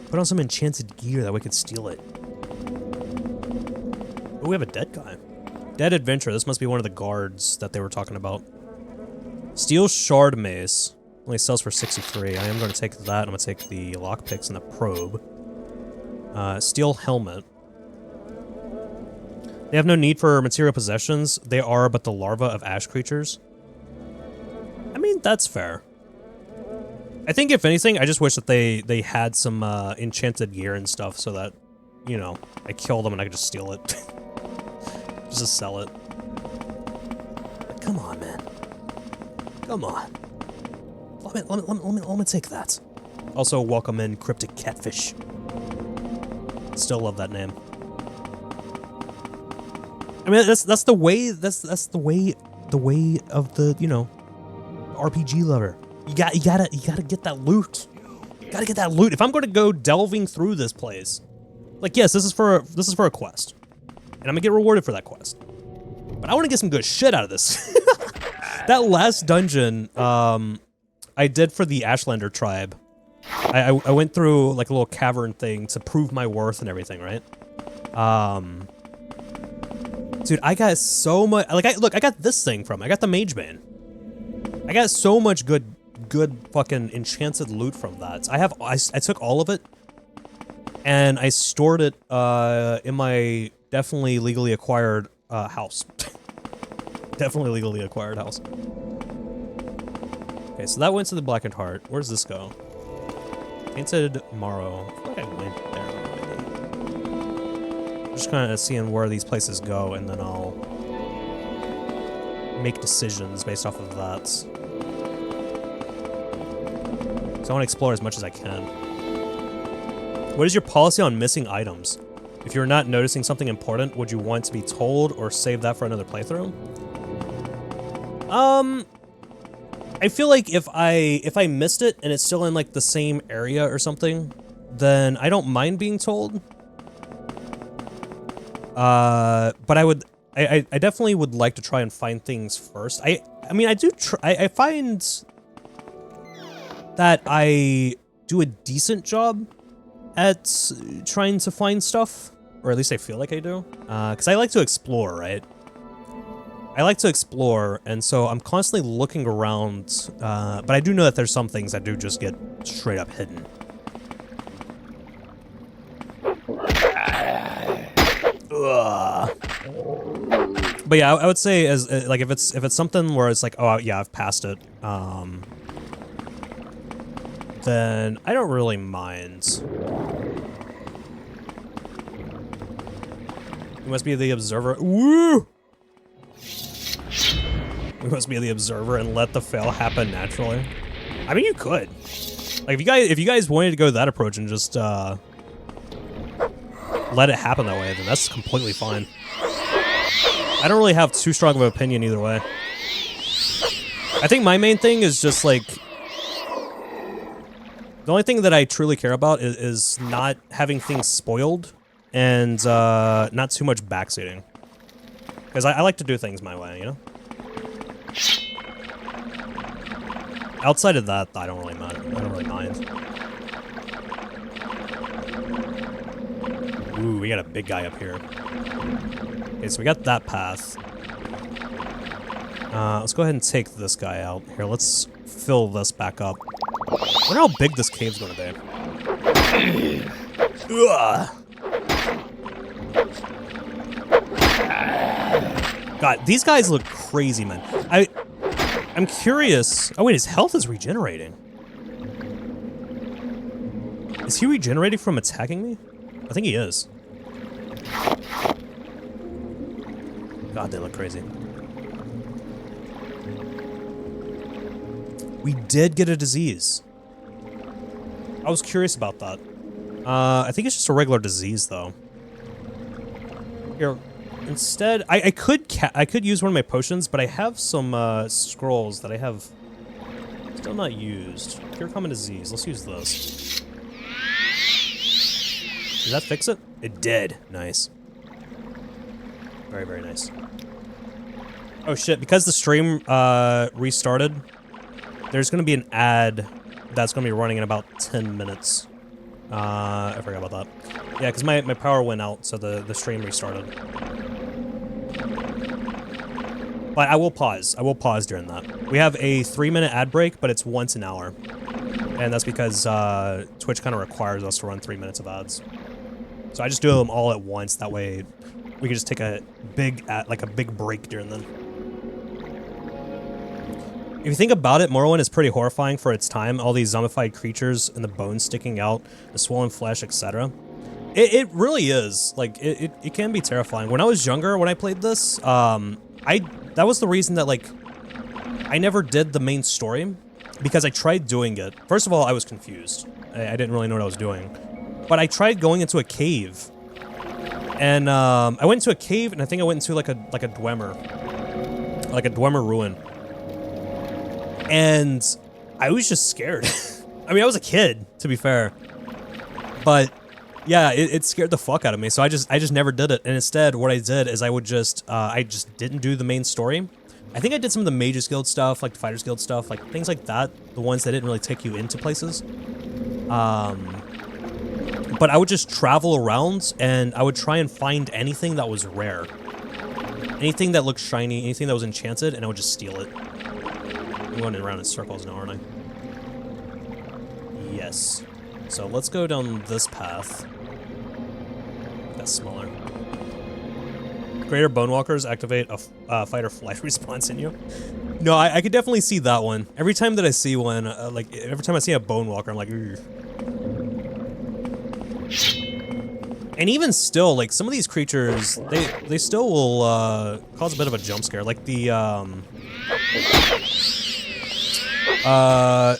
Put on some enchanted gear, that way we could steal it. Oh, we have a dead guy. Dead Adventure. This must be one of the guards that they were talking about. Steel Shard Mace. Only sells for 63. I am going to take that. I'm going to take the lockpicks and the probe. Steel Helmet. They have no need for material possessions. They are but the larva of ash creatures. I mean, that's fair. I think, if anything, I just wish that they had some enchanted gear and stuff so that, you know, I kill them and I could just steal it. Just sell it. But come on, man. Come on. Let me take that. Also, welcome in Cryptic Catfish. Still love that name. I mean, that's the way the way of the, you know, RPG lover. You gotta get that loot. You gotta get that loot. If I'm going to go delving through this place, like, yes, this is for a quest, and I'm gonna get rewarded for that quest. But I want to get some good shit out of this. That last dungeon, I did for the Ashlander tribe. I went through like a little cavern thing to prove my worth and everything, right? Dude, I got so much. Like, I got this thing from. I got the Mage Bane. I got so much good fucking enchanted loot from that. I took all of it, and I stored it in my definitely legally acquired house. Definitely legally acquired house. Okay, so that went to the Blackened Heart. Where's this go? Painted Morrow. I feel like I went there already. I'm just kind of seeing where these places go, and then I'll make decisions based off of that. So I want to explore as much as I can. What is your policy on missing items? If you're not noticing something important, would you want to be told or save that for another playthrough? I feel like if I missed it and it's still in like the same area or something, then I don't mind being told. But I definitely would like to try and find things first. I mean, I find that I do a decent job at trying to find stuff, or at least I feel like I do. Because I like to explore, right? I like to explore, and so I'm constantly looking around, but I do know that there's some things that do just get straight up hidden. Ugh. But yeah, I would say as like if it's something where it's like, oh yeah, I've passed it, then I don't really mind. You must be the observer. Woo! You must be the observer and let the fail happen naturally. I mean, you could. Like, if you guys wanted to go that approach and just let it happen that way, then that's completely fine. I don't really have too strong of an opinion either way. I think my main thing is just like, the only thing that I truly care about is not having things spoiled and not too much backseating. Because I like to do things my way, you know? Outside of that, I don't really mind. Ooh, we got a big guy up here. Okay, so we got that path. Let's go ahead and take this guy out. Here, let's fill this back up. I wonder how big this cave's gonna be. Ugh. God, these guys look crazy, man. I'm curious. Oh wait, his health is regenerating. Is he regenerating from attacking me? I think he is. God, they look crazy. We did get a disease. I was curious about that. I think it's just a regular disease, though. Here, instead, I could use one of my potions, but I have some scrolls that I have still not used. Cure common disease. Let's use this. Did that fix it? It did. Nice. Very, very nice. Oh shit! Because the stream restarted, there's gonna be an ad that's gonna be running in about 10 minutes. I forgot about that. Yeah, because my power went out, so the stream restarted. But I will pause. I will pause during that. We have a 3-minute ad break, but it's once an hour. And that's because Twitch kind of requires us to run 3 minutes of ads. So I just do them all at once. That way we can just take a big break during them. If you think about it, Morrowind is pretty horrifying for its time. All these zombified creatures and the bones sticking out, the swollen flesh, etc. It really is. Like, it can be terrifying. When I was younger, when I played this, that was the reason that, like, I never did the main story. Because I tried doing it. First of all, I was confused. I didn't really know what I was doing. But I tried going into a cave. And I went into a cave, and I think I went into like a Dwemer. Like a Dwemer ruin. And I was just scared. I mean, I was a kid, to be fair. But yeah, it scared the fuck out of me. So I just never did it. And instead, what I did is I just didn't do the main story. I think I did some of the Mages Guild stuff, like the Fighters Guild stuff, like things like that. The ones that didn't really take you into places. But I would just travel around and I would try and find anything that was rare. Anything that looked shiny, anything that was enchanted, and I would just steal it. I'm going around in circles now, aren't I? Yes. So let's go down this path. That's smaller. Greater Bonewalkers activate a fight or flight response in you. No, I could definitely see that one. Every time that I see one, like, every time I see a Bonewalker, I'm like, ugh. And even still, like, some of these creatures, they still will cause a bit of a jump scare. Like the, I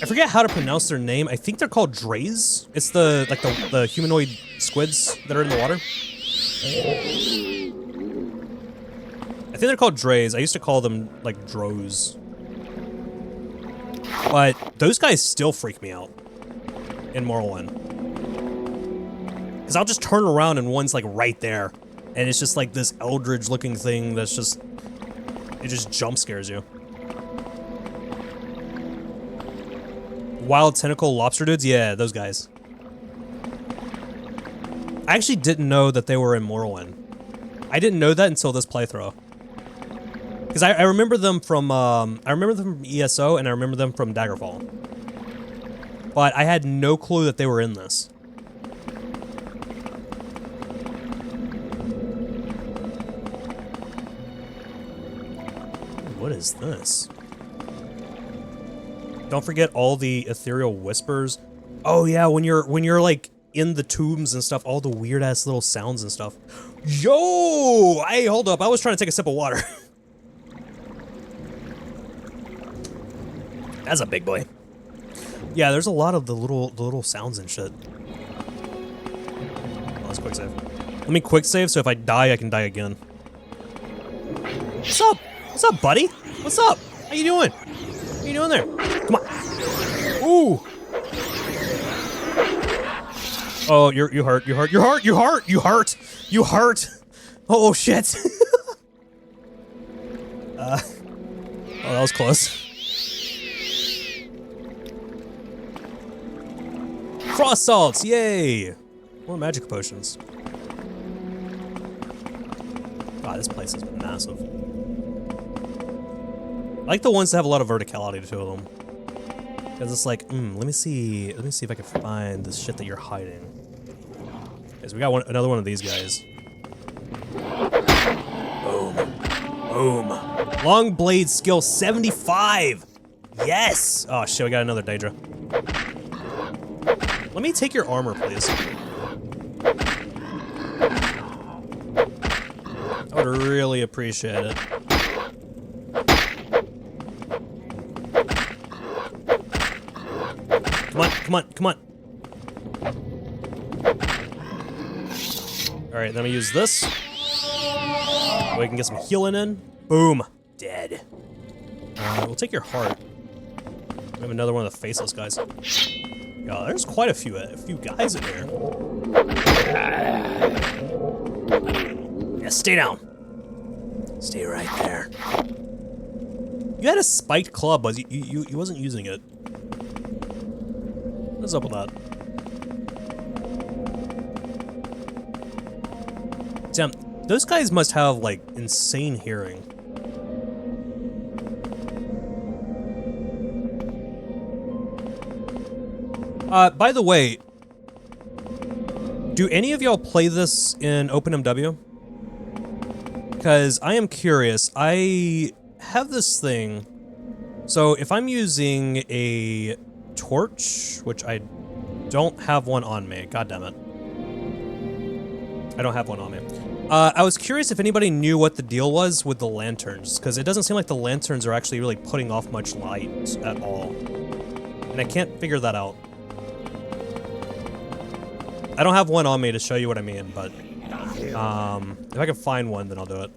forget how to pronounce their name. I think they're called Drays. It's the, like, the humanoid squids that are in the water. I think they're called Drays. I used to call them, like, Drows. But those guys still freak me out in Morrowind. Because I'll just turn around and one's, like, right there. And it's just, like, this eldritch-looking thing that's just... It just jump scares you. Wild tentacle lobster dudes? Yeah, those guys. I actually didn't know that they were in Morrowind. I didn't know that until this playthrough. Because I remember them from ESO, and I remember them from Daggerfall. But I had no clue that they were in this. What is this? Don't forget all the ethereal whispers. Oh yeah, when you're like in the tombs and stuff, all the weird ass little sounds and stuff. Yo! Hey, hold up. I was trying to take a sip of water. That's a big boy. Yeah, there's a lot of the little sounds and shit. Oh, let's quick save. Let me quick save so if I die, I can die again. What's up? What's up, buddy? What's up? How you doing? What are you doing there? Come on. Ooh. Oh, you hurt. Oh shit. Oh, that was close. Frost salts, yay! More magic potions. God, this place is massive. I like the ones that have a lot of verticality to them. Because it's like, let me see if I can find this shit that you're hiding. Because we got another one of these guys. Boom. Boom. Long blade skill 75! Yes! Oh shit, we got another Daedra. Let me take your armor, please. I would really appreciate it. Come on. Alright, then we use this. We can get some healing in. Boom. Dead. We'll take your heart. We have another one of the faceless guys. Yo, there's quite a few guys in here. Yeah, stay down. Stay right there. You had a spiked club, but you wasn't using it. What's up with that? Damn, those guys must have, like, insane hearing. By the way, do any of y'all play this in OpenMW? Because I am curious. I have this thing. So if I'm using a torch, which I don't have one on me, god damn it. I don't have one on me. I was curious if anybody knew what the deal was with the lanterns, because it doesn't seem like the lanterns are actually really putting off much light at all. And I can't figure that out. I don't have one on me to show you what I mean, but if I can find one, then I'll do it.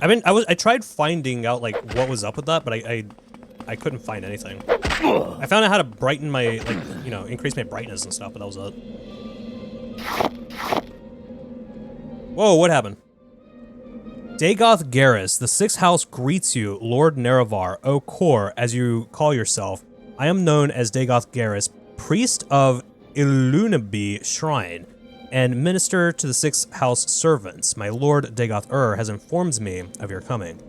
I tried finding out like what was up with that, but I couldn't find anything. I found out how to brighten my, like, you know, increase my brightness and stuff, but that was it. Whoa, what happened? Dagoth Garrus, the 6th house greets you, Lord Nerevar, O Khor, as you call yourself. I am known as Dagoth Garrus, priest of Ilunabi Shrine, and minister to the 6th house servants. My Lord Dagoth has informed me of your coming.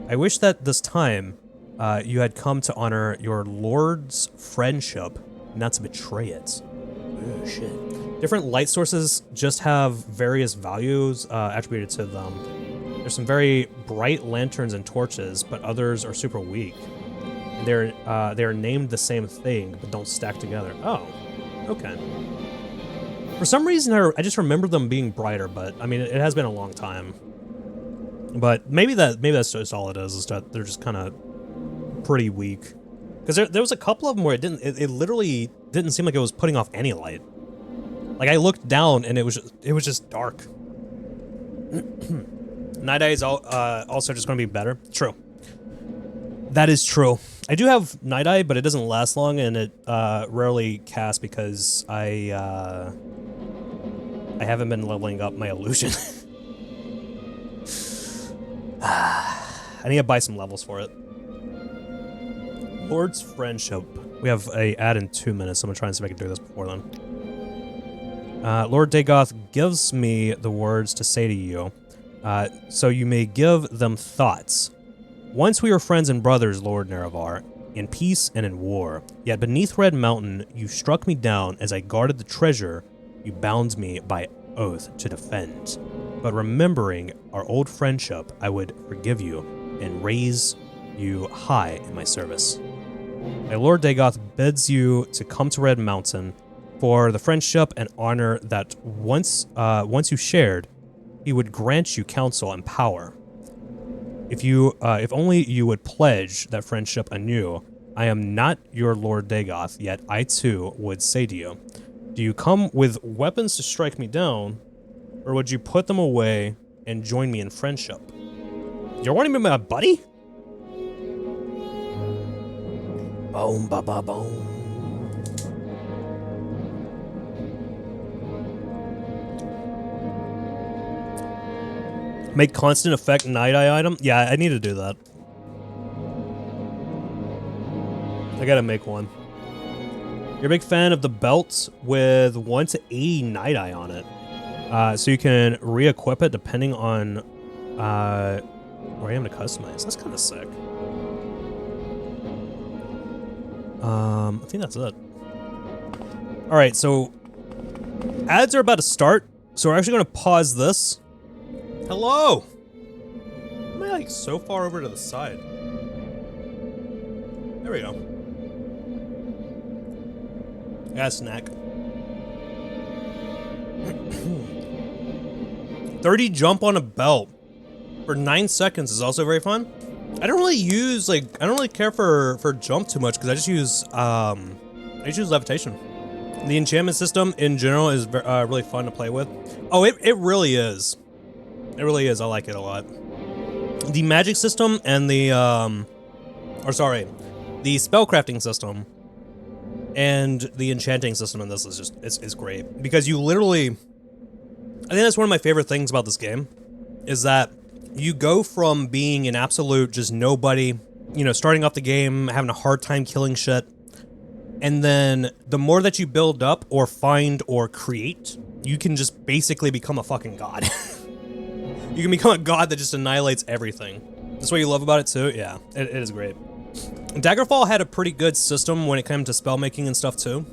I wish that this time you had come to honor your Lord's friendship, not to betray it. Oh, shit. Different light sources just have various values attributed to them. There's some very bright lanterns and torches, but others are super weak. They're named the same thing, but don't stack together. Oh, okay. For some reason, I just remember them being brighter, but I mean, it has been a long time. But maybe that's just all it is that they're just kind of pretty weak. Because there was a couple of them where it literally didn't seem like it was putting off any light. Like I looked down and it was just dark. Night Eye is also just going to be better. True. That is true. I do have Night Eye, but it doesn't last long, and it rarely casts because I haven't been leveling up my illusion. I need to buy some levels for it. Lord's Friendship. We have a ad in 2 minutes, so I'm gonna try and see if I can do this before then. Lord Dagoth gives me the words to say to you, so you may give them thoughts. Once we were friends and brothers, Lord Nerevar, in peace and in war. Yet beneath Red Mountain, you struck me down as I guarded the treasure you bound me by oath to defend. But remembering our old friendship, I would forgive you and raise you high in my service. My Lord Dagoth bids you to come to Red Mountain for the friendship and honor that once you shared, he would grant you counsel and power. If only you would pledge that friendship anew. I am not your Lord Dagoth, yet I too would say to you, do you come with weapons to strike me down, or would you put them away and join me in friendship? You're wanting to be my buddy? Boom, ba ba boom. Make constant effect Night Eye item? Yeah, I need to do that. I gotta make one. You're a big fan of the belt with 1 to 80 Night Eye on it. So you can re-equip it depending on where I am to customize. That's kind of sick. I think that's it. Alright, so ads are about to start, so we're actually going to pause this. Hello! Am I like so far over to the side? There we go. I got a snack. 30 jump on a belt for 9 seconds is also very fun. I don't really use I don't really care for jump too much because I just use levitation. The enchantment system in general is really fun to play with. Oh, it really is. It really is. I like it a lot. The magic system and the the spellcrafting system and the enchanting system in this is just it's great because you literally. I think that's one of my favorite things about this game, is that you go from being an absolute just nobody, you know, starting off the game, having a hard time killing shit, and then the more that you build up or find or create, you can just basically become a fucking god. You can become a god that just annihilates everything. That's what you love about it too? Yeah, it is great. Daggerfall had a pretty good system when it came to spell making and stuff too.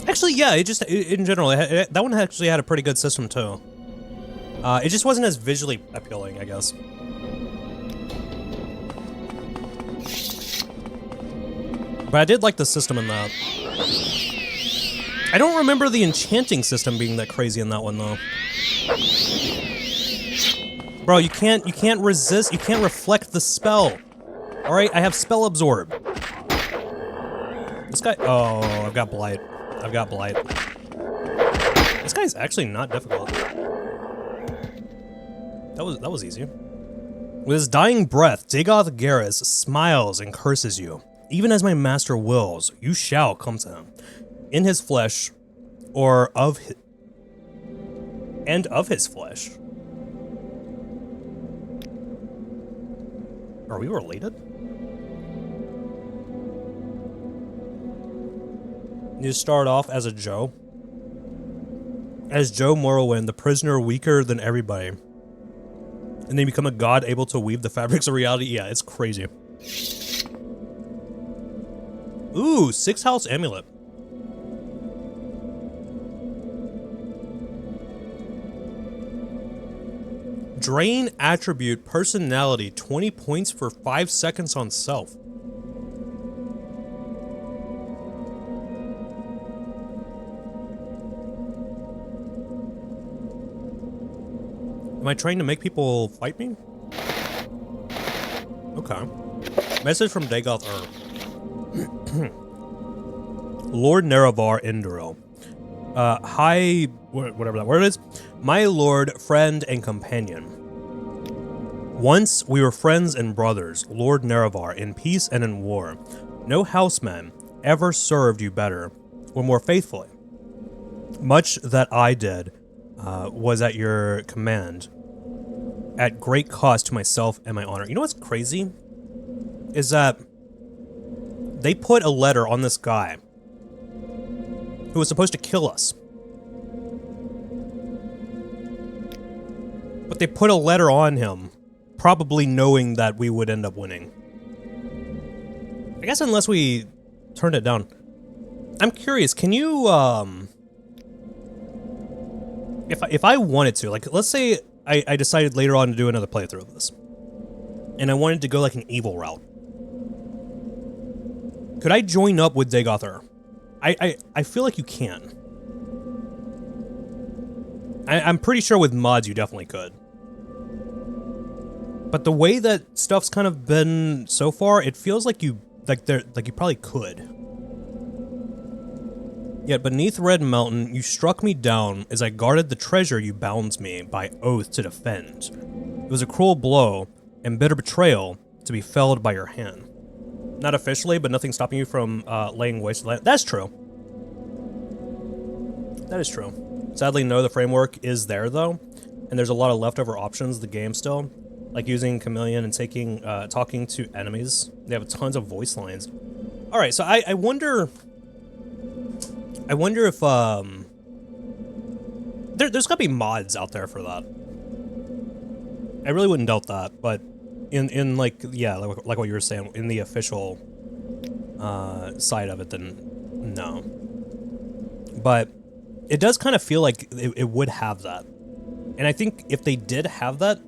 Actually, yeah, in general, that one actually had a pretty good system too. It just wasn't as visually appealing, I guess. But I did like the system in that. I don't remember the enchanting system being that crazy in that one though. Bro, you can't resist, you can't reflect the spell. Alright, I have spell absorb. This guy, oh, I've got blight. I've got blight. This guy's actually not difficult. That was easy. With his dying breath, Dagoth Garrus smiles and curses you. Even as my master wills, you shall come to him. In his flesh, or of his... and of his flesh. Are we related? You start off as a Joe. As Joe Morrowind, the prisoner weaker than everybody. And then become a god able to weave the fabrics of reality. Yeah, it's crazy. Ooh, 6th house amulet. Drain attribute personality 20 points for 5 seconds on self. Am I trying to make people fight me? Okay. Message from Dagoth Lord Nerevar Induro. Hi, whatever that word is. My lord, friend, and companion. Once we were friends and brothers, Lord Nerevar, in peace and in war. No houseman ever served you better or more faithfully. Much that I did was at your command, at great cost to myself and my honor. You know what's crazy? Is that they put a letter on this guy who was supposed to kill us. But they put a letter on him, probably knowing that we would end up winning. I guess unless we turned it down. I'm curious, can you, if I wanted to, like, let's say I decided later on to do another playthrough of this, and I wanted to go like an evil route. Could I join up with Dagoth? I feel like you can. I'm pretty sure with mods you definitely could. But the way that stuff's kind of been so far, it feels like you probably could. Yet beneath Red Mountain, you struck me down as I guarded the treasure you bound me by oath to defend. It was a cruel blow and bitter betrayal to be felled by your hand. Not officially, but nothing stopping you from laying waste to land. That's true. That is true. Sadly, no, the framework is there though, and there's a lot of leftover options in the game still, like using Chameleon and talking to enemies. They have tons of voice lines. All right, so I wonder if there's gotta be mods out there for that. I really wouldn't doubt that, but in like, yeah, like what you were saying, in the official side of it, then no. But it does kind of feel like it would have that, and I think if they did have that,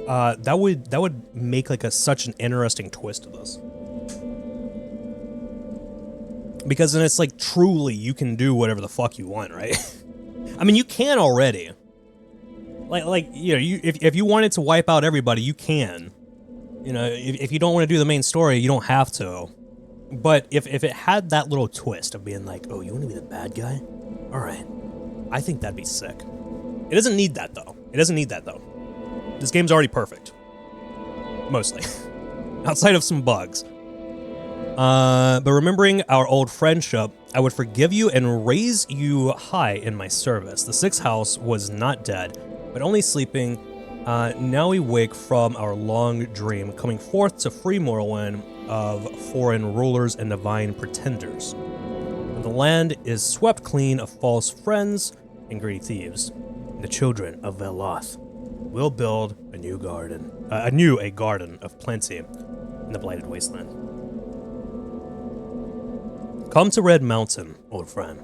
that would make like such an interesting twist to this. Because then it's like, truly, you can do whatever the fuck you want, right? I mean, you can already. Like you know, if you wanted to wipe out everybody, you can. You know, if you don't want to do the main story, you don't have to. But if it had that little twist of being like, oh, you want to be the bad guy? All right. I think that'd be sick. It doesn't need that, though. It doesn't need that, though. This game's already perfect. Mostly. Outside of some bugs. But remembering our old friendship, I would forgive you and raise you high in my service. The 6th house was not dead, but only sleeping. Now we wake from our long dream, coming forth to free Morrowind of foreign rulers and divine pretenders. When the land is swept clean of false friends and greedy thieves, the children of Veloth will build a garden of plenty. in the Blighted Wasteland. Come to Red Mountain, old friend.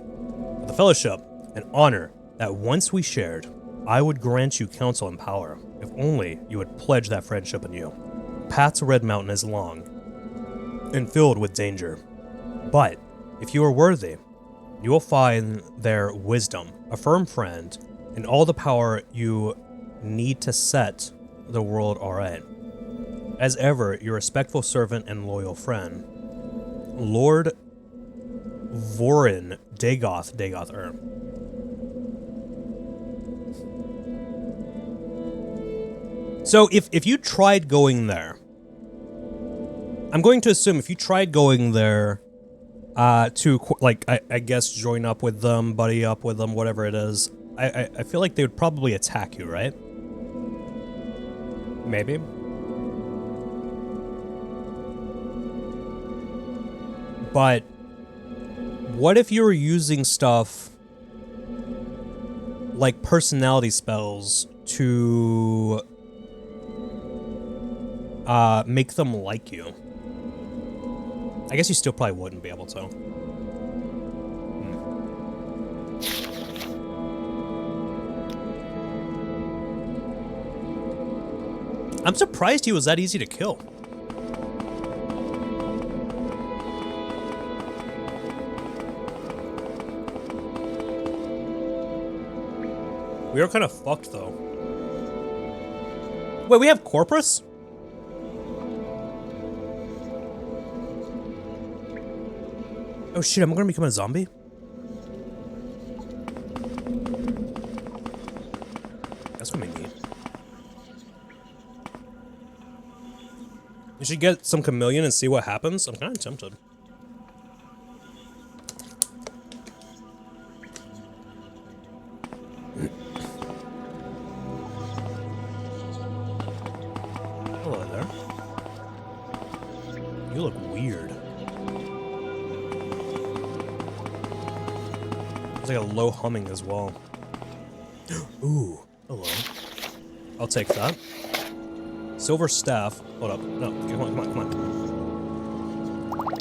With the Fellowship, an honor that once we shared, I would grant you counsel and power, if only you would pledge that friendship anew. The path to Red Mountain is long and filled with danger, but if you are worthy, you will find there wisdom, a firm friend, and all the power you need to set the world aright. As ever, your respectful servant and loyal friend, Lord Vorin Dagoth. So if you tried going there, I'm going to assume if you tried going there to, like, I guess join up with them, buddy up with them, whatever it is, I feel like they would probably attack you, right? Maybe. But what if you were using stuff like personality spells to make them like you? I guess you still probably wouldn't be able to. I'm surprised he was that easy to kill. We are kind of fucked, though. Wait, we have Corpus? Oh shit, am I gonna become a zombie? That's gonna be neat. You should get some chameleon and see what happens. I'm kind of tempted. Hello there. You look weird. There's like a low humming as well. Ooh, hello. I'll take that. Silver staff. Hold up. No, come on.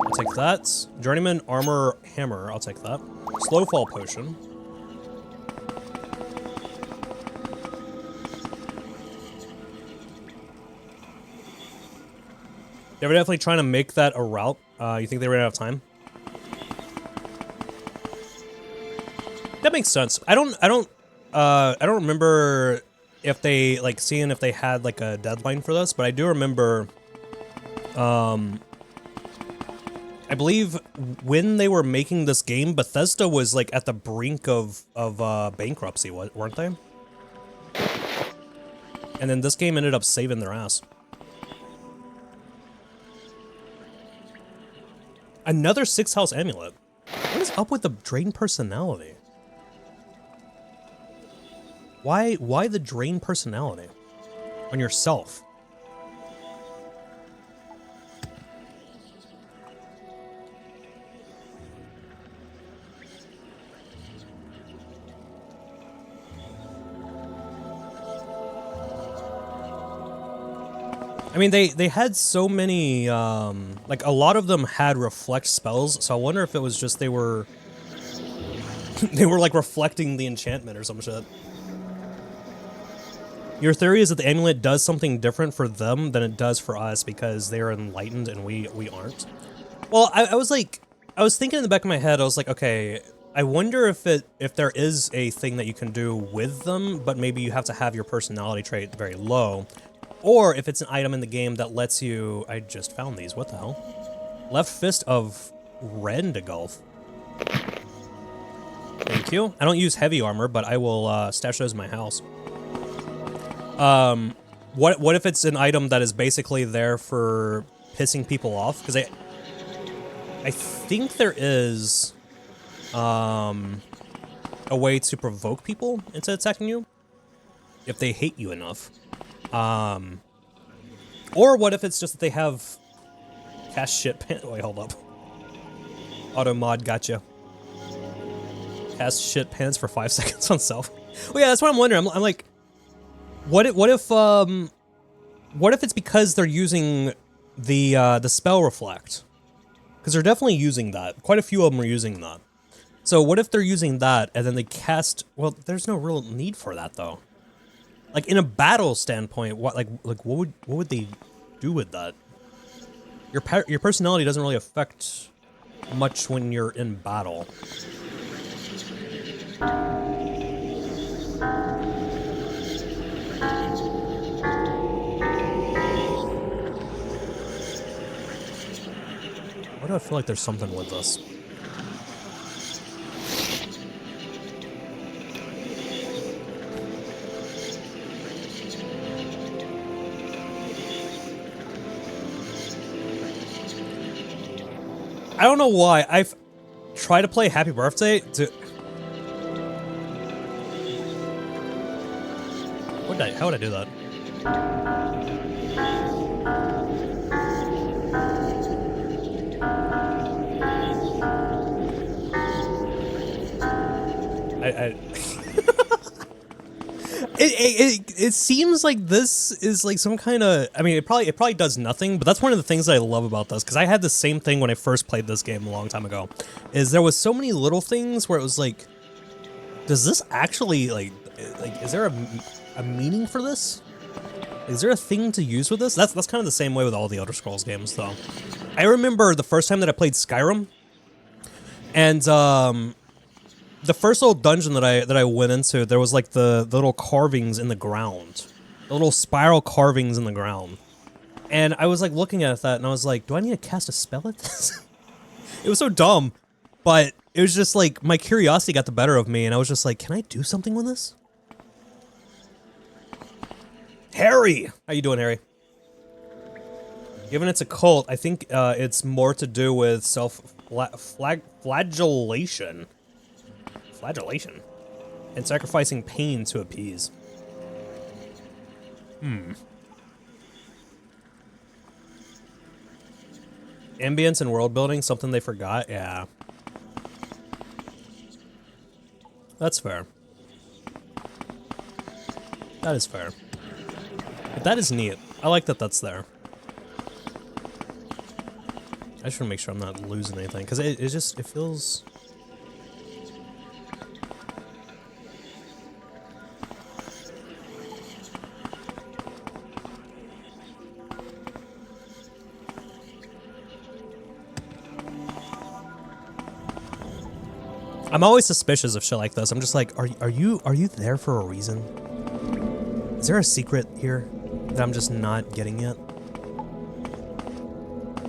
I'll take that. Journeyman armor hammer. I'll take that. Slow fall potion. They were definitely trying to make that a route. You think they ran out of time? That makes sense. I don't remember if they, like, seeing if they had, like, a deadline for this, but I do remember, I believe when they were making this game, Bethesda was, like, at the brink of bankruptcy, weren't they? And then this game ended up saving their ass. Another 6th house amulet. What is up with the drain personality? Why the drain personality on yourself? I mean, they had so many, like, a lot of them had reflect spells, so I wonder if it was just they were like reflecting the enchantment or some shit. Your theory is that the amulet does something different for them than it does for us because they're enlightened and we aren't. Well, I was thinking in the back of my head, I was like, okay, I wonder if there is a thing that you can do with them, but maybe you have to have your personality trait very low. Or if it's an item in the game that lets you... I just found these. What the hell? Left Fist of Rendegulf. Thank you. I don't use heavy armor, but I will stash those in my house. What if it's an item that is basically there for pissing people off? Because I think there is a way to provoke people into attacking you if they hate you enough. Or what if it's just that they have cast shit pants? Wait, hold up. Auto mod gotcha. Cast shit pants for 5 seconds on self. Well, yeah, that's what I'm wondering. I'm like, what if it's because they're using the spell reflect, because they're definitely using that. Quite a few of them are using that. So what if they're using that and then they cast? Well, there's no real need for that though. Like in a battle standpoint, what what would they do with that? Your personality doesn't really affect much when you're in battle. Why do I feel like there's something with this? I don't know why. I've tried to play Happy Birthday to... How would I do that? It seems like this is like some kind of, I mean, it probably does nothing, but that's one of the things that I love about this, because I had the same thing when I first played this game a long time ago, is there was so many little things where it was like, does this actually, like is there a meaning for this? Is there a thing to use with this? That's kind of the same way with all the Elder Scrolls games, though. I remember the first time that I played Skyrim, and the first little dungeon that I went into, there was like the little carvings in the ground, the little spiral carvings in the ground, and I was like looking at that, and I was like, do I need to cast a spell at this? It was so dumb, but it was just like my curiosity got the better of me, and I was just like, can I do something with this? Harry! How you doing, Harry? Given it's a cult, I think it's more to do with flagellation. Flagellation. And sacrificing pain to appease. Ambience and world building, something they forgot? Yeah. That's fair. That is fair. But that is neat. I like that that's there. I just want to make sure I'm not losing anything, because it feels... I'm always suspicious of shit like this. I'm just like, are you there for a reason? Is there a secret here that I'm just not getting yet?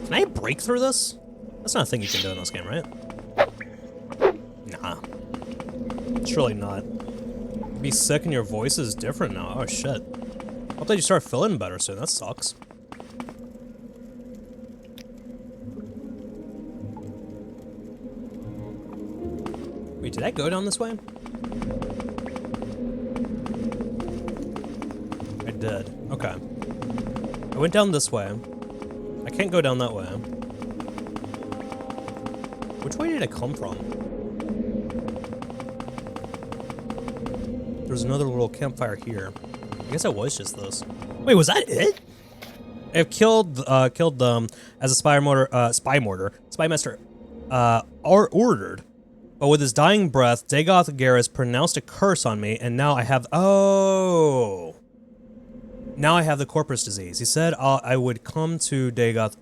Can I break through this? That's not a thing you can do in this game, right? Nah. It's really not. Be sick and your voice is different now. Oh shit. Hope that you start feeling better soon. That sucks. Wait, did I go down this way? I did. Okay. I went down this way. I can't go down that way. Which way did I come from? There's another little campfire here. I guess it was just this. Wait, was that it? I've killed them as a spy master ordered. But with his dying breath, Dagoth Garrus pronounced a curse on me, and now I have... Oh! Now I have the corpus disease. He said I would come to Dagoth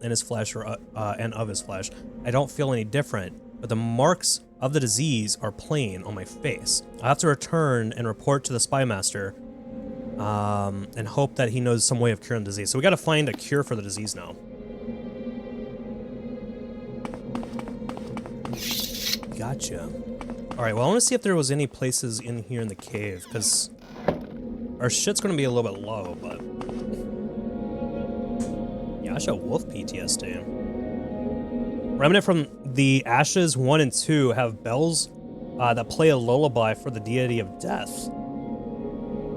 in his flesh, and of his flesh. I don't feel any different, but the marks of the disease are plain on my face. I have to return and report to the spy master, and hope that he knows some way of curing the disease. So we gotta find a cure for the disease now. Gotcha. Alright, well I want to see if there was any places in here in the cave, because our shit's going to be a little bit low, but... Yeah, I show wolf PTSD. Remnant from the Ashes 1 and 2 have bells that play a lullaby for the deity of death,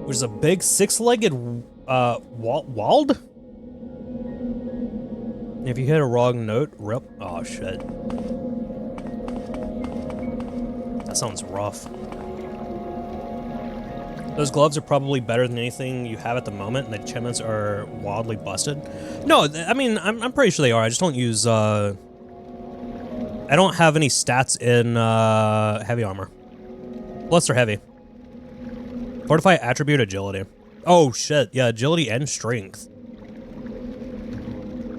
which is a big six-legged wald? If you hit a wrong note, rip. Oh, shit. That sounds rough. Those gloves are probably better than anything you have at the moment, and the achievements are wildly busted. No, I mean, I'm pretty sure they are. I just don't use, I don't have any stats in, heavy armor. Plus they're heavy. Fortify attribute agility. Oh, shit. Yeah, agility and strength.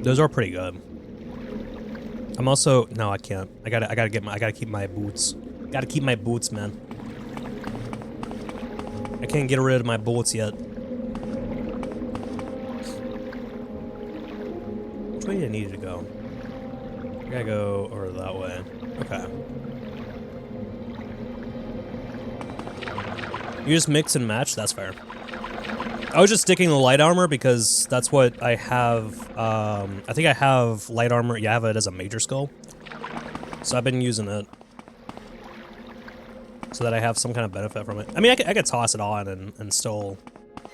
Those are pretty good. I'm also, no, I can't. I gotta keep my boots. Gotta keep my boots, man. I can't get rid of my bullets yet. Which way do I need to go? I gotta go over that way. Okay. You just mix and match? That's fair. I was just sticking the light armor because that's what I have. I think I have light armor. Yeah, I have it as a major skill. So I've been using it. So that I have some kind of benefit from it. I mean, I could toss it on and still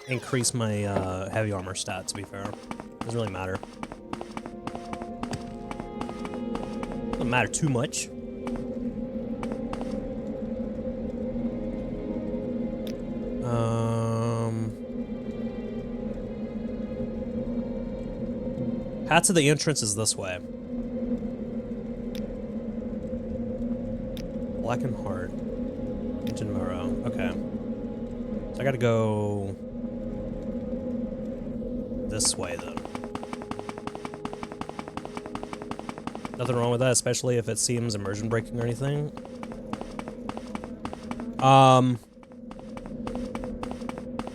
increase my heavy armor stat, to be fair. Doesn't really matter. Doesn't matter too much. Path to the entrance is this way. Black and Heart. Dunmer. Okay. So I gotta go this way then. Nothing wrong with that, especially if it seems immersion breaking or anything. I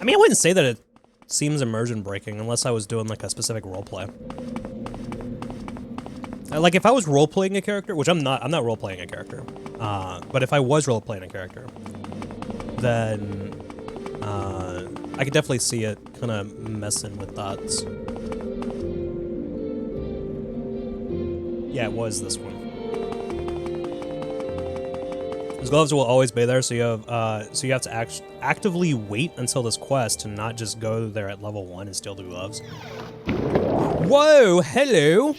mean, I wouldn't say that it seems immersion breaking unless I was doing like a specific roleplay. Like if I was role-playing a character, which I'm not role-playing a character. But if I was role-playing a character, then I could definitely see it kind of messing with that. Yeah, it was this one. Those gloves will always be there, so you have to actively wait until this quest to not just go there at level 1 and steal the gloves. Whoa, hello.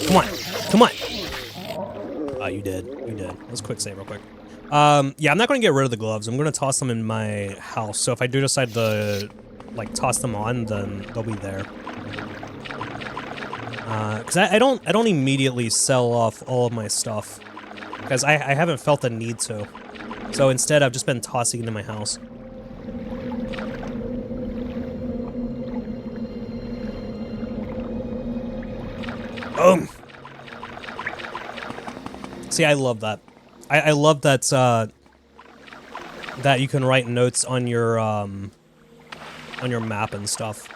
Come on, come on. Oh, you did. You did. Let's quick save real quick. Yeah, I'm not going to get rid of the gloves. I'm going to toss them in my house. So if I do decide to, like, toss them on, then they'll be there. Because I don't immediately sell off all of my stuff. Because I haven't felt the need to. So instead, I've just been tossing it in my house. See, I love that. I love that that you can write notes on your map and stuff.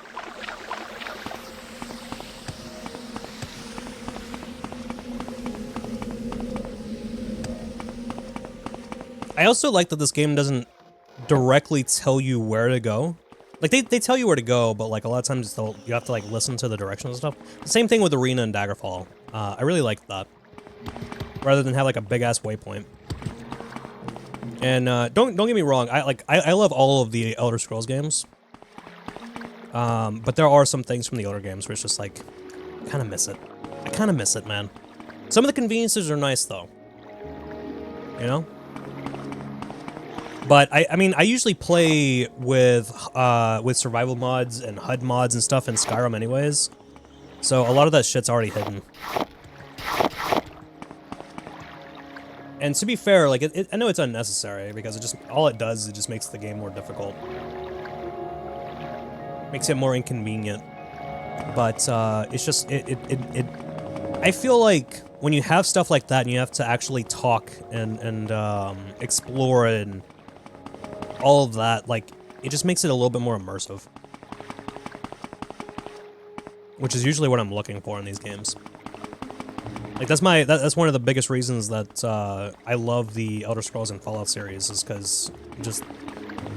I also like that this game doesn't directly tell you where to go. Like, they tell you where to go, but, like, a lot of times you have to, like, listen to the directions and stuff. The same thing with Arena and Daggerfall. I really like that. Rather than have, like, a big-ass waypoint. And, don't get me wrong, I love all of the Elder Scrolls games. But there are some things from the older games where it's just, like, I kinda miss it. I kinda miss it, man. Some of the conveniences are nice, though. You know? But I mean, I usually play with survival mods and HUD mods and stuff in Skyrim anyways. So a lot of that shit's already hidden. And to be fair, like, I know it's unnecessary because all it does is it just makes the game more difficult. Makes it more inconvenient. But it's just, I feel like when you have stuff like that and you have to actually talk and explore and all of that, like, it just makes it a little bit more immersive. Which is usually what I'm looking for in these games. Like, that's one of the biggest reasons that I love the Elder Scrolls and Fallout series, is because just,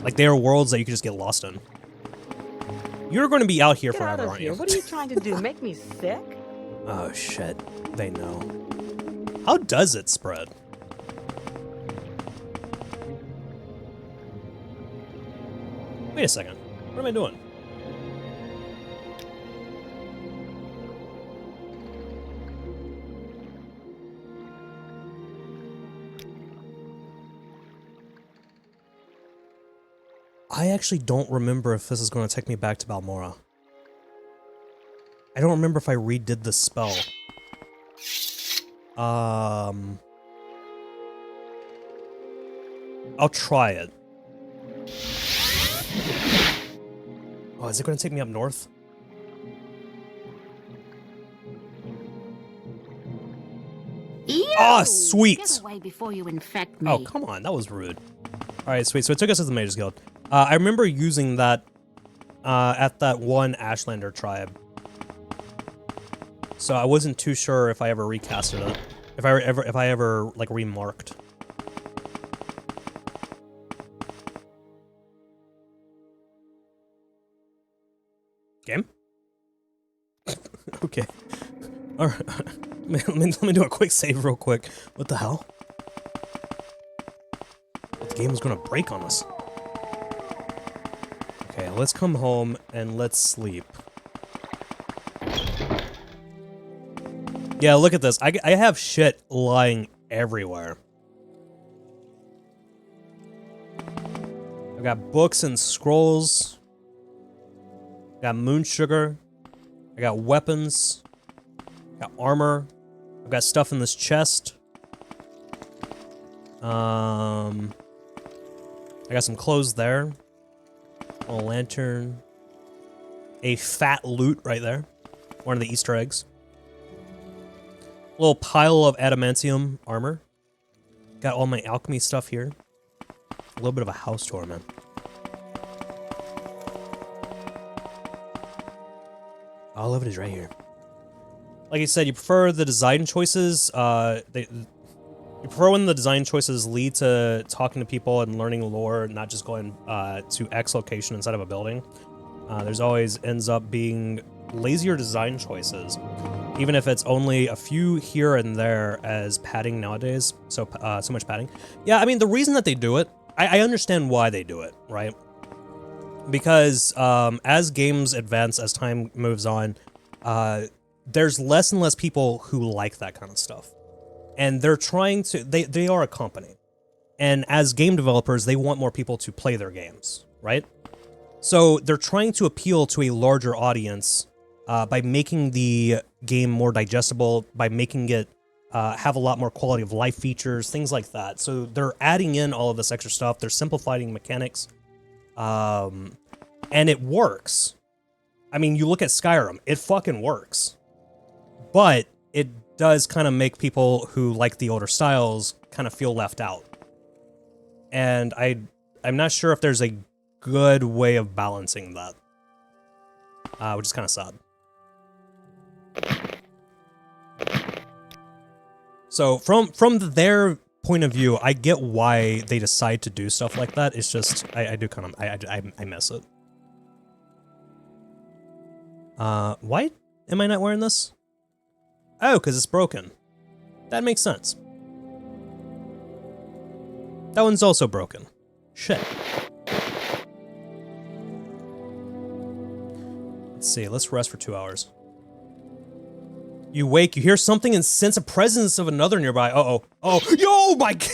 like, they are worlds that you can just get lost in. You're going to be out here Get forever, out of aren't here. you? What are you trying to do? Make me sick? Oh, shit. They know. How does it spread? Wait a second. What am I doing? I actually don't remember if this is going to take me back to Balmora. I don't remember if I redid the spell. I'll try it. Oh, is it going to take me up north? Oh, sweet! Get away before you infect me. Oh, come on, that was rude. Alright, sweet. So it took us to the Mages Guild. I remember using that at that one Ashlander tribe. So I wasn't too sure if I ever recasted it. If I ever like remarked. Game? Okay. Alright. Let me do a quick save real quick. What the hell? The game was gonna break on us. Okay, let's come home and let's sleep. Yeah, look at this. I have shit lying everywhere. I got books and scrolls. I got moon sugar. I got weapons. I got armor. I've got stuff in this chest. I got some clothes there. A lantern. A fat loot right there. One of the Easter eggs. A little pile of adamantium armor. Got all my alchemy stuff here. A little bit of a house tour, man. All of it is right here. Like I said, you prefer the design choices. You prefer when the design choices lead to talking to people and learning lore, not just going to X location inside of a building. There's always ends up being lazier design choices, even if it's only a few here and there as padding nowadays. So much padding. Yeah, I mean, the reason that they do it, I understand why they do it, right? Because as games advance, as time moves on, there's less and less people who like that kind of stuff. And they're trying to, they are a company. And as game developers, they want more people to play their games, right? So they're trying to appeal to a larger audience by making the game more digestible, by making it have a lot more quality of life features, things like that. So they're adding in all of this extra stuff. They're simplifying mechanics. And it works. I mean, you look at Skyrim, it fucking works. But it does kind of make people who like the older styles kind of feel left out. And I'm not sure if there's a good way of balancing that. Which is kind of sad. So from their point of view, I get why they decide to do stuff like that. It's just I do kind of I miss it. Why am I not wearing this? Oh, because it's broken. That makes sense. That one's also broken. Shit. Let's see, let's rest for 2 hours. You wake, you hear something and sense a presence of another nearby. Uh-oh. Oh, yo, my God!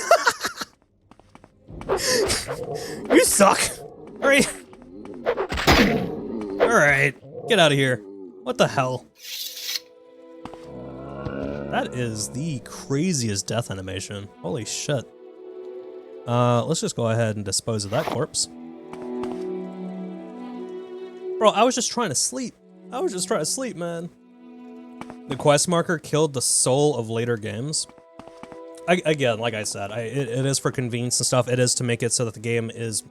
You suck! Alright. Alright, get out of here. What the hell? That is the craziest death animation. Holy shit. Let's just go ahead and dispose of that corpse. Bro, I was just trying to sleep. I was just trying to sleep, man. The quest marker killed the soul of later games. Again, like I said, it is for convenience and stuff. It is to make it so that the game is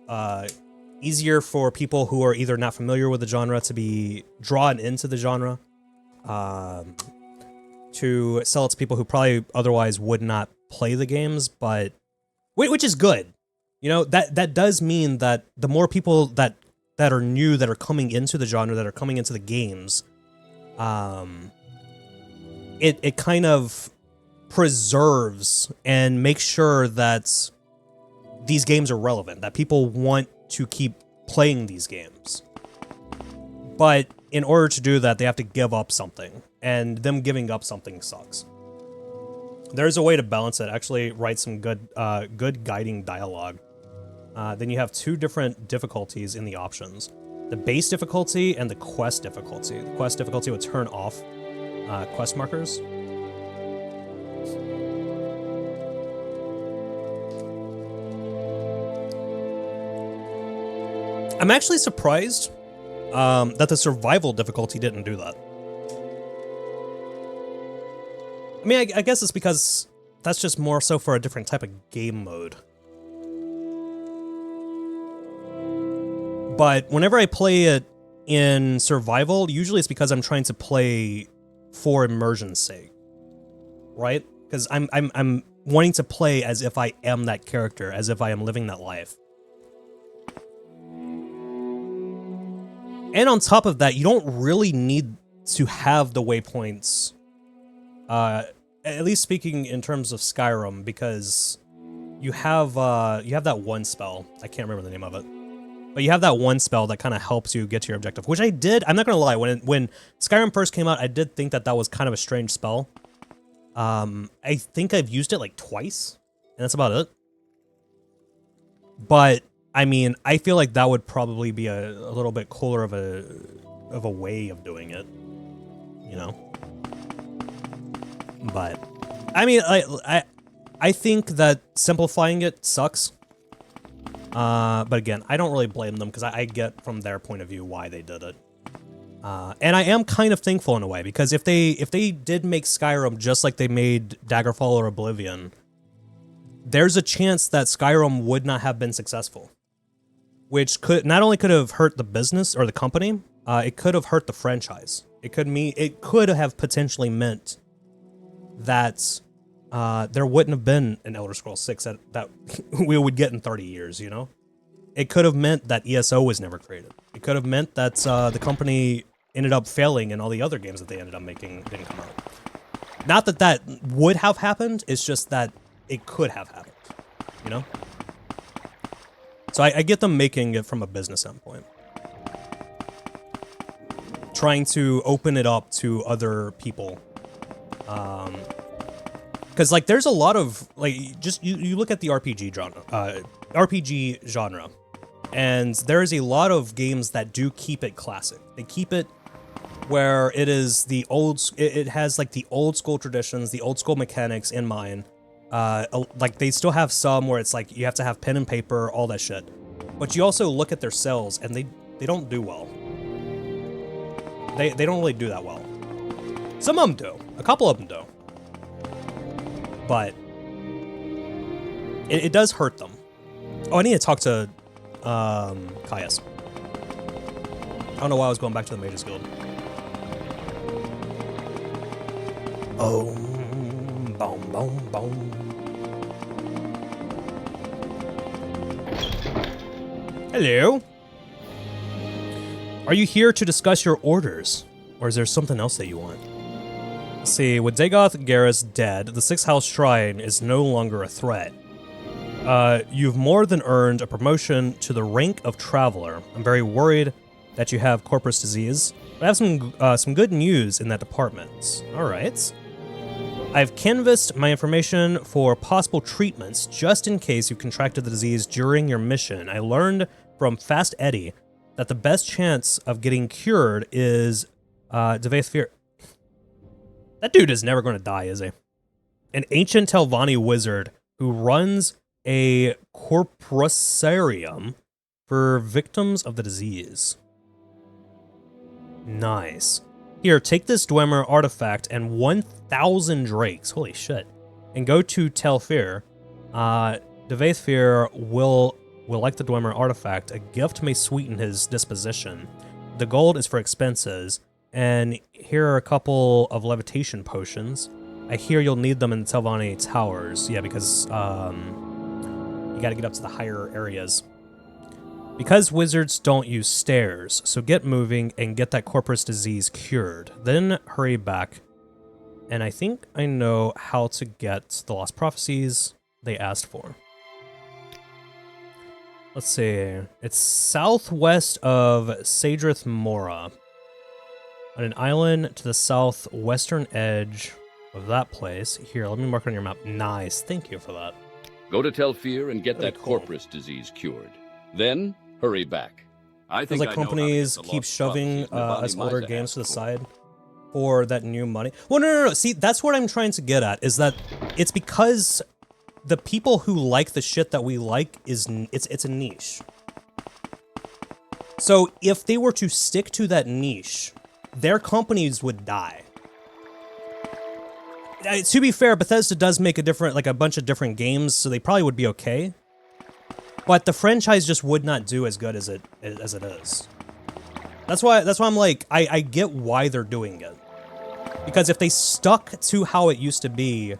easier for people who are either not familiar with the genre to be drawn into the genre. To sell it to people who probably otherwise would not play the games, but which is good. You know, that does mean that the more people that are new, that are coming into the genre, that are coming into the games, it kind of preserves and makes sure that these games are relevant, that people want to keep playing these games. But in order to do that, they have to give up something, and them giving up something sucks. There's a way to balance it. Actually, write some good guiding dialogue. then you have 2 different difficulties in the options. The base difficulty and the quest difficulty. The quest difficulty would turn off quest markers. I'm actually surprised that the survival difficulty didn't do that. I mean, I guess it's because that's just more so for a different type of game mode. But whenever I play it in survival, usually it's because I'm trying to play for immersion's sake, right? Because I'm wanting to play as if I am that character, as if I am living that life. And on top of that, you don't really need to have the waypoints, at least speaking in terms of Skyrim, because you have that one spell. I can't remember the name of it. But you have that one spell that kind of helps you get to your objective, which I did. I'm not going to lie. When Skyrim first came out, I did think that was kind of a strange spell. I think I've used it like twice, and that's about it. But I mean, I feel like that would probably be a little bit cooler of a way of doing it, you know. But I mean, I think that simplifying it sucks. But again, I don't really blame them because I get from their point of view why they did it. And I am kind of thankful in a way, because if they did make Skyrim just like they made Daggerfall or Oblivion, there's a chance that Skyrim would not have been successful. Which could not only could have hurt the business or the company, it could have hurt the franchise. It could have potentially meant that there wouldn't have been an Elder Scrolls 6 that we would get in 30 years, you know? It could have meant that ESO was never created. It could have meant that the company ended up failing and all the other games that they ended up making didn't come out. Not that that would have happened, it's just that it could have happened, you know? So I get them making it from a business standpoint. Trying to open it up to other people. Because, like, there's a lot of, like, just you look at the RPG genre, and there is a lot of games that do keep it classic. They keep it where it is the it has, like, the old school traditions, the old school mechanics in mind. Like, they still have some where it's like you have to have pen and paper, all that shit. But you also look at their sales, and they don't do well. They don't really do that well. Some of them do. A couple of them do. But it does hurt them. Oh, I need to talk to Caius. I don't know why I was going back to the Mages Guild. Oh, boom, boom, boom. Hello. Are you here to discuss your orders, or is there something else that you want? Let's see, with Dagoth Garrus dead, the 6th House Shrine is no longer a threat. You've more than earned a promotion to the rank of Traveler. I'm very worried that you have corpus disease. I have some good news in that department. All right. I've canvassed my information for possible treatments just in case you contracted the disease during your mission. I learned from Fast Eddie that the best chance of getting cured is Divayth Fyr. That dude is never going to die, is he? An ancient Telvanni wizard who runs a corpusarium for victims of the disease. Nice. Here, take this Dwemer artifact and 1,000 drakes. Holy shit. And go to Tel Fyr. Divayth Fyr will like the Dwemer artifact. A gift may sweeten his disposition. The gold is for expenses. And here are a couple of levitation potions. I hear you'll need them in the Telvanni Towers. Yeah, because you gotta get up to the higher areas. Because wizards don't use stairs, so get moving and get that corpus disease cured. Then hurry back. And I think I know how to get the lost prophecies they asked for. Let's see. It's southwest of Sadrith Mora. On an island to the southwestern edge of that place. Here, let me mark it on your map. Nice. Thank you for that. Go to Telfyr and get Very that cool. corpus disease cured. Then, hurry back. I Feels think like I know how to companies get the keep lost pup. shoving She's Nabani us older Miza games to the asked for. side for that new money. Well, no. See, that's what I'm trying to get at, is that it's because the people who like the shit that we like it's a niche. So if they were to stick to that niche, their companies would die. To be fair, Bethesda does make a bunch of different games, so they probably would be okay. But the franchise just would not do as good as it is. That's why I'm like, I get why they're doing it. Because if they stuck to how it used to be,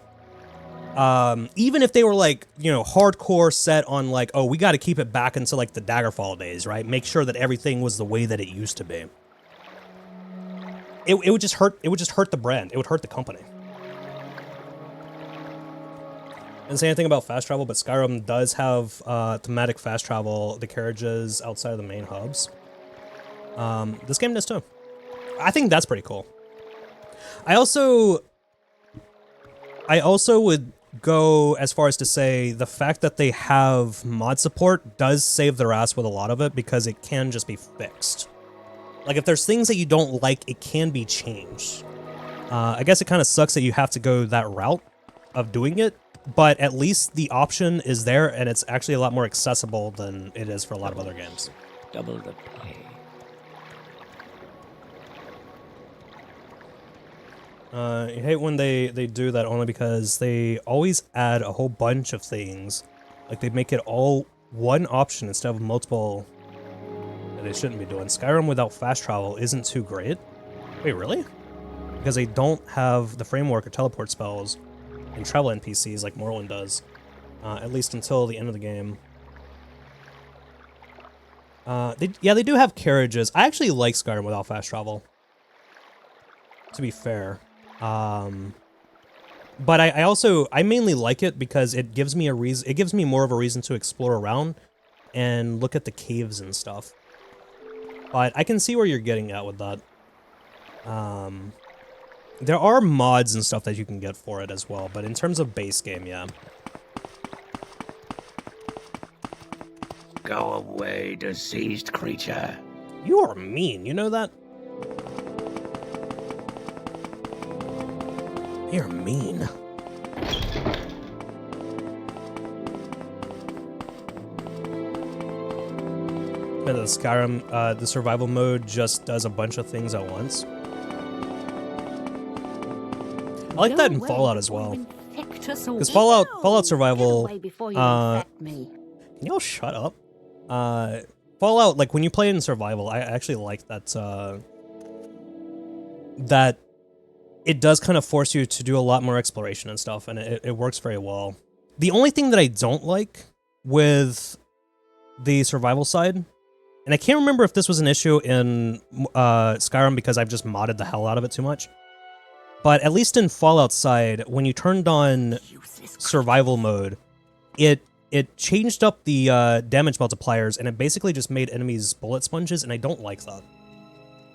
even if they were like, hardcore set on like, oh, we got to keep it back until like the Daggerfall days, right? Make sure that everything was the way that it used to be. It would just hurt. It would just hurt the brand. It would hurt the company. Didn't say anything about fast travel, but Skyrim does have thematic fast travel, the carriages outside of the main hubs. This game does too. I think that's pretty cool. I also would go as far as to say the fact that they have mod support does save their ass with a lot of it, because it can just be fixed. Like, if there's things that you don't like, it can be changed. I guess it kind of sucks that you have to go that route of doing it, but at least the option is there, and it's actually a lot more accessible than it is for a lot of other games. Double the pay. You hate when they do that, only because they always add a whole bunch of things. Like, they make it all one option instead of multiple that they shouldn't be doing. Skyrim without fast travel isn't too great. Wait, really? Because they don't have the framework or teleport spells and travel NPCs like Morrowind does. At least until the end of the game. They do have carriages. I actually like Skyrim without fast travel, to be fair. But I mainly like it because it gives me more of a reason to explore around and look at the caves and stuff. But I can see where you're getting at with that. There are mods and stuff that you can get for it as well, but in terms of base game, yeah. Go away, diseased creature. You are mean, you know that? You're mean. And the Skyrim, the survival mode just does a bunch of things at once. I like that in Fallout as well. Because Fallout survival, can y'all shut up? Fallout, like when you play in survival, I actually like that, that it does kind of force you to do a lot more exploration and stuff, and it works very well. The only thing that I don't like with the survival side, and I can't remember if this was an issue in Skyrim because I've just modded the hell out of it too much, but at least in Fallout side, when you turned on survival mode, it changed up the damage multipliers, and it basically just made enemies bullet sponges, and I don't like that.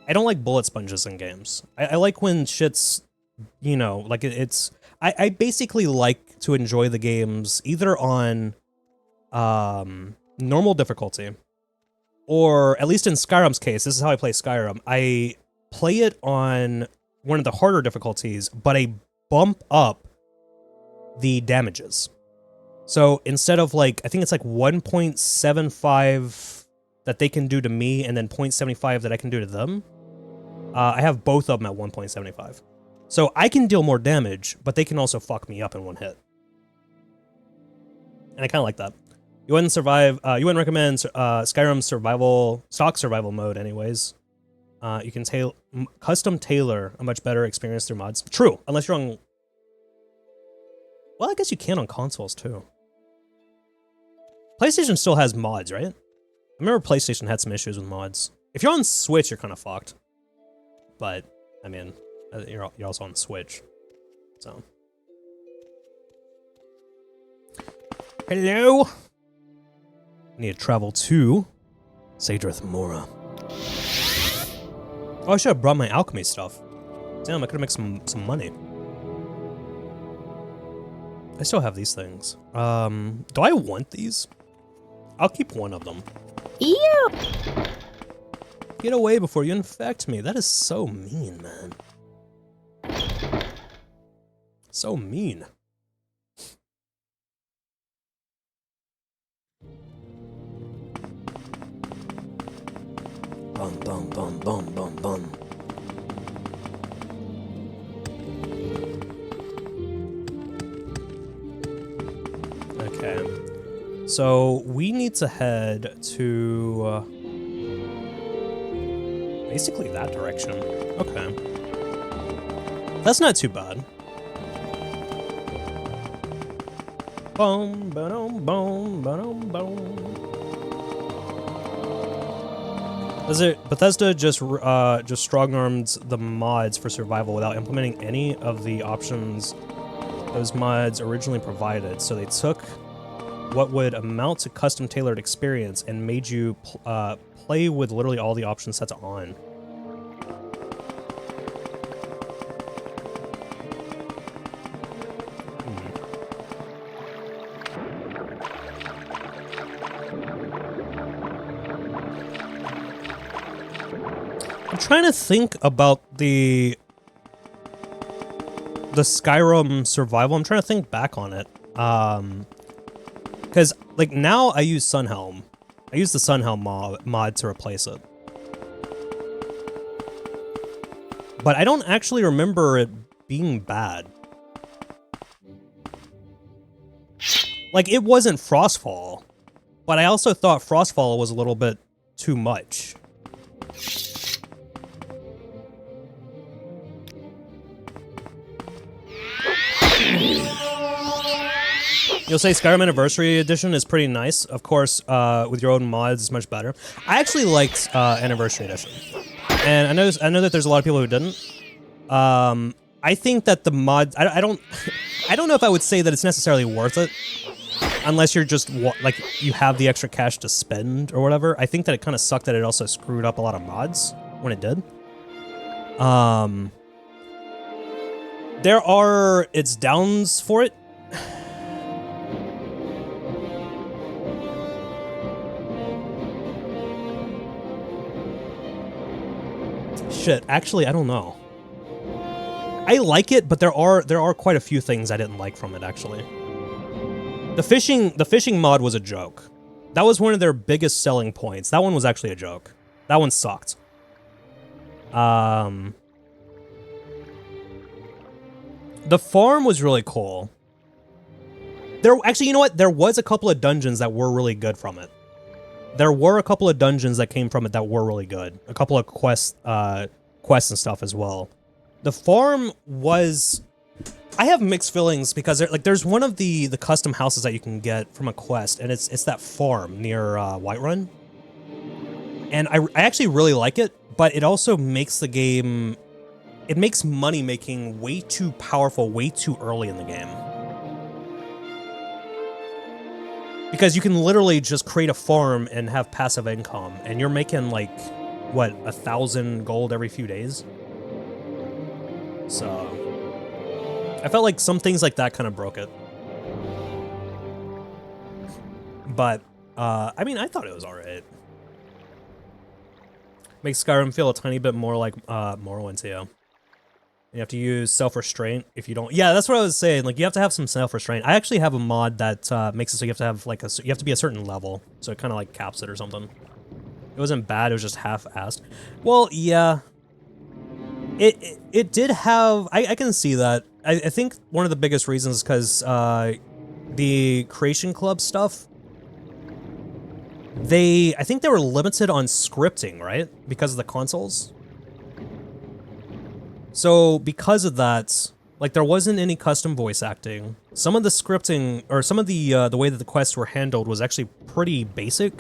I don't like bullet sponges in games. I like when shit's, like it's... I basically like to enjoy the games either on normal difficulty, or at least in Skyrim's case, this is how I play Skyrim. I play it on one of the harder difficulties, but I bump up the damages. So instead of like, I think it's like 1.75 that they can do to me, and then 0.75 that I can do to them, I have both of them at 1.75. So I can deal more damage, but they can also fuck me up in one hit. And I kind of like that. You wouldn't recommend Skyrim stock survival mode anyways. You can custom tailor a much better experience through mods. True, unless you're on... Well, I guess you can on consoles too. PlayStation still has mods, right? I remember PlayStation had some issues with mods. If you're on Switch, you're kind of fucked. But, I mean, you're also on Switch, so. Hello? I need to travel to Sadrith Mora. Oh, I should have brought my alchemy stuff. Damn, I could have made some money. I still have these things. Do I want these? I'll keep one of them. Ew! Get away before you infect me. That is so mean, man. So mean. Bum, bum, bum, bum, bum, bum. Okay. So we need to head to basically that direction. Okay. That's not too bad. Boom, ba-dum, boom, ba-dum, boom. Bethesda just strong-armed the mods for survival without implementing any of the options those mods originally provided. So they took what would amount to custom-tailored experience and made you play with literally all the options set on. I'm trying to think about the Skyrim survival. I'm trying to think back on it. Because, like, now I use Sunhelm. I use the Sunhelm mod to replace it. But I don't actually remember it being bad. Like, it wasn't Frostfall. But I also thought Frostfall was a little bit too much. You'll say Skyrim Anniversary Edition is pretty nice. Of course, with your own mods, it's much better. I actually liked Anniversary Edition, and I know that there's a lot of people who didn't. I think that the mod, I don't know if I would say that it's necessarily worth it, unless you're just like you have the extra cash to spend or whatever. I think that it kind of sucked that it also screwed up a lot of mods when it did. There are its downs for it. Shit, actually, I don't know. I like it, but there are quite a few things I didn't like from it, actually. The fishing mod was a joke. That was one of their biggest selling points. That one was actually a joke. That one sucked. The farm was really cool. Actually, you know what? There was a couple of dungeons that were really good from it. There were a couple of dungeons that came from it that were really good. A couple of quests and stuff as well. The farm was... I have mixed feelings because there's one of the custom houses that you can get from a quest, and it's that farm near Whiterun. And I actually really like it, but it also makes the game... It makes money making way too powerful, way too early in the game. Because you can literally just create a farm and have passive income, and you're making like, what, 1,000 gold every few days? So, I felt like some things like that kind of broke it. But, I mean, I thought it was alright. Makes Skyrim feel a tiny bit more like Morrowind too. You have to use self-restraint if you don't... Yeah, that's what I was saying. Like, you have to have some self-restraint. I actually have a mod that makes it so you have to have, like, you have to be a certain level. So it kind of, like, caps it or something. It wasn't bad. It was just half-assed. Well, yeah. It did have... I can see that. I think one of the biggest reasons is because the Creation Club stuff, I think they were limited on scripting, right? Because of the consoles. So because of that, like, there wasn't any custom voice acting. Some of the scripting, or some of the way that the quests were handled was actually pretty basic.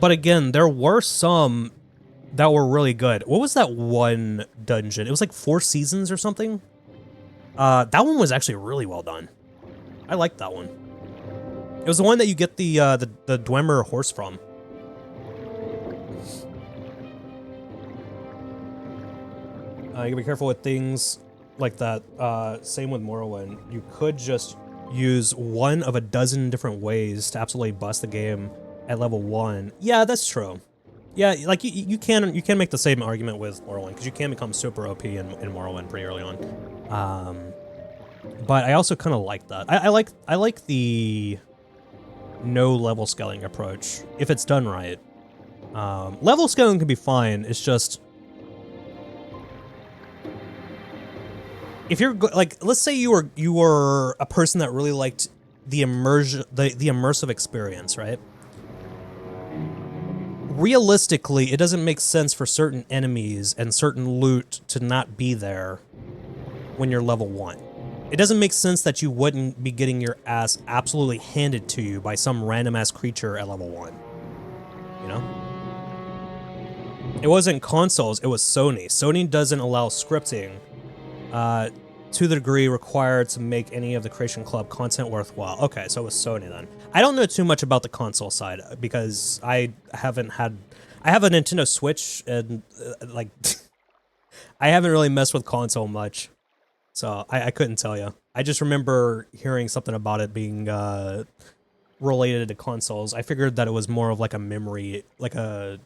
But again, there were some that were really good. What was that one dungeon? It was like 4 seasons or something. That one was actually really well done. I liked that one. It was the one that you get the Dunmer horse from. You gotta be careful with things. like that. Same with Morrowind. You could just use one of a dozen different ways to absolutely bust the game at level 1. Yeah, that's true. Yeah, like you can make the same argument with Morrowind, because you can become super OP in Morrowind pretty early on. But I also kind of like that. I like the no level scaling approach if it's done right. Level scaling can be fine. It's just if you're like, let's say you were a person that really liked the immersive experience, right? Realistically, it doesn't make sense for certain enemies and certain loot to not be there when you're level 1. It doesn't make sense that you wouldn't be getting your ass absolutely handed to you by some random ass creature at level 1. You know? It wasn't consoles, it was Sony. Sony doesn't allow scripting to the degree required to make any of the Creation Club content worthwhile. Okay, so it was Sony then. I don't know too much about the console side because I have a Nintendo Switch and like I haven't really messed with console much. So I couldn't tell you. I just remember hearing something about it being related to consoles. I figured that it was more of like a memory, like a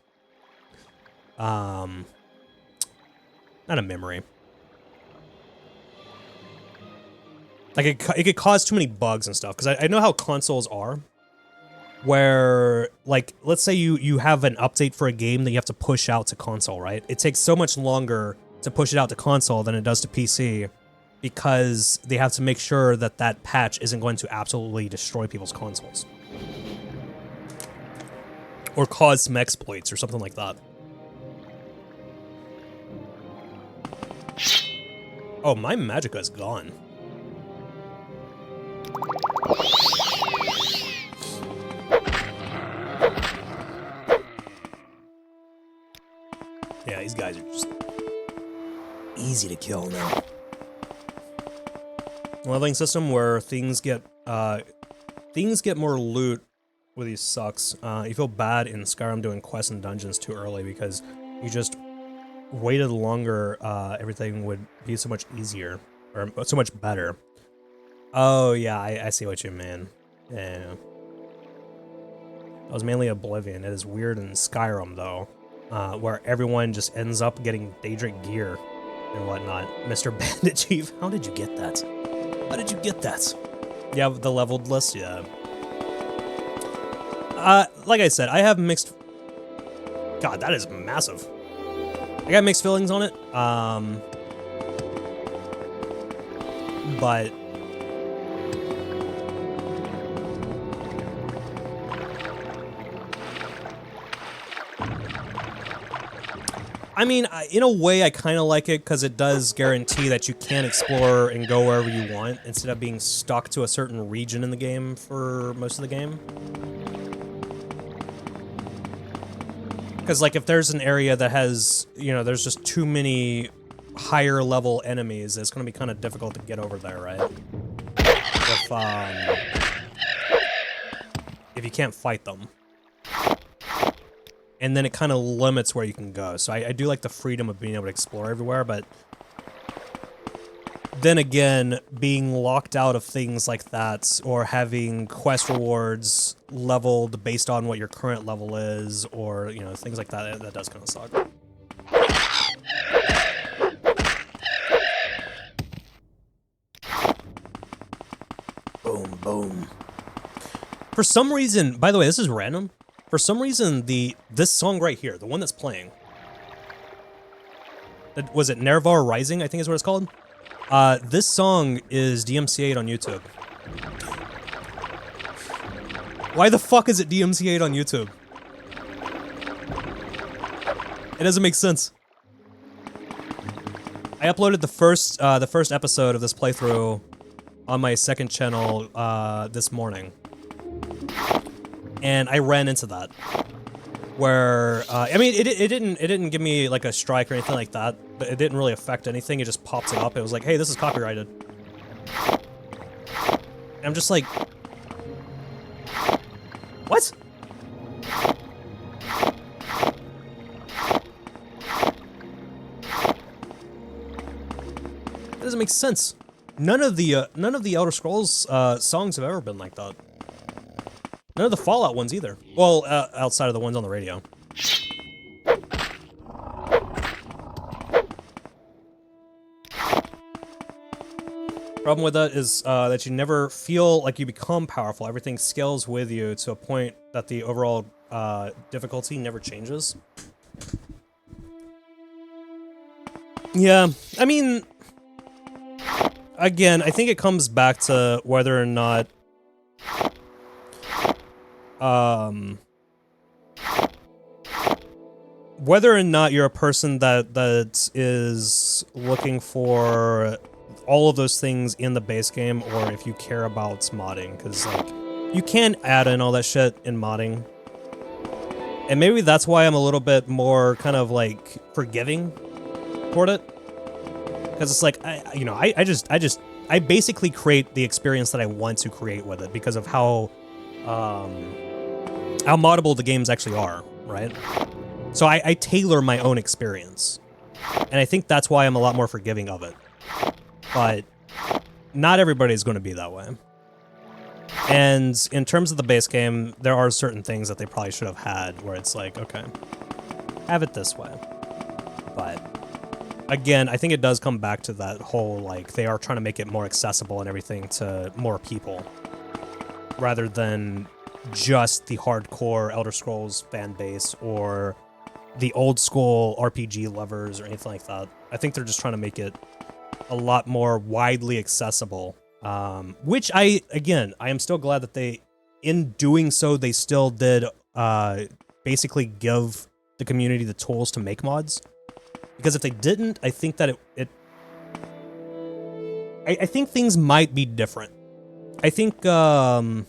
not a memory. Like it could cause too many bugs and stuff, because I know how consoles are, where like let's say you have an update for a game that you have to push out to console, right? It takes so much longer to push it out to console than it does to PC, because they have to make sure that that patch isn't going to absolutely destroy people's consoles or cause some exploits or something like that. Oh, my magicka is gone. Yeah, these guys are just easy to kill now. Leveling system where things get more loot with these sucks. You feel bad in Skyrim doing quests and dungeons too early because you just waited longer. Everything would be so much easier or so much better. Oh yeah, I see what you mean. Yeah. That was mainly Oblivion. It is weird in Skyrim though, where everyone just ends up getting Daedric gear and whatnot. Mr. Bandit Chief, how did you get that? How did you get that? Yeah, the leveled list, yeah. Like I said, I have mixed... God, that is massive. I got mixed feelings on it, but... I mean, in a way, I kind of like it because it does guarantee that you can explore and go wherever you want instead of being stuck to a certain region in the game for most of the game. Because, like, if there's an area that has, you know, there's just too many higher level enemies, it's going to be kind of difficult to get over there, right? If you can't fight them. And then it kind of limits where you can go. So I do like the freedom of being able to explore everywhere, but then again, being locked out of things like that, or having quest rewards leveled based on what your current level is, or, you know, things like that, that does kind of suck. Boom, boom. For some reason, by the way, this is random. For some reason, this song right here, the one that's playing, was it Nervar Rising, I think is what it's called? This song is DMCA'd on YouTube. Why the fuck is it DMCA'd on YouTube? It doesn't make sense. I uploaded the first episode of this playthrough on my second channel this morning. And I ran into that, where I mean, it didn't give me like a strike or anything like that, but it didn't really affect anything. It just pops it up. It was like, hey, this is copyrighted. And I'm just like, what? That doesn't make sense. None of the Elder Scrolls songs have ever been like that. None of the Fallout ones either. Well, outside of the ones on the radio. Problem with that is that you never feel like you become powerful. Everything scales with you to a point that the overall difficulty never changes. Yeah, I mean, again, I think it comes back to whether or not you're a person that is looking for all of those things in the base game, or if you care about modding, because like you can add in all that shit in modding, and maybe that's why I'm a little bit more kind of like forgiving toward it, because it's like I basically create the experience that I want to create with it because of how moddable the games actually are, right? So I tailor my own experience, and I think that's why I'm a lot more forgiving of it. But not everybody's going to be that way. And in terms of the base game, there are certain things that they probably should have had where it's like, okay, have it this way. But again, I think it does come back to that whole, like, they are trying to make it more accessible and everything to more people, rather than just the hardcore Elder Scrolls fan base or the old school RPG lovers or anything like that. I think they're just trying to make it a lot more widely accessible, which I am still glad that they, in doing so, they still did basically give the community the tools to make mods. Because if they didn't, I think that I think things might be different. I think I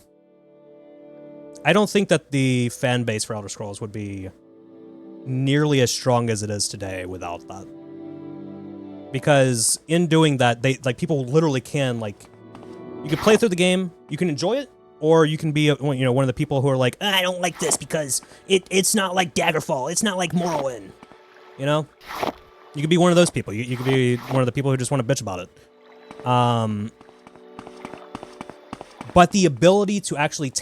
don't think that the fan base for Elder Scrolls would be nearly as strong as it is today without that. Because in doing that, people literally can, like, you can play through the game, you can enjoy it, or you can be one of the people who are like, I don't like this because it's not like Daggerfall, it's not like Morrowind, you know? You could be one of those people. You could be one of the people who just want to bitch about it. But the ability to actually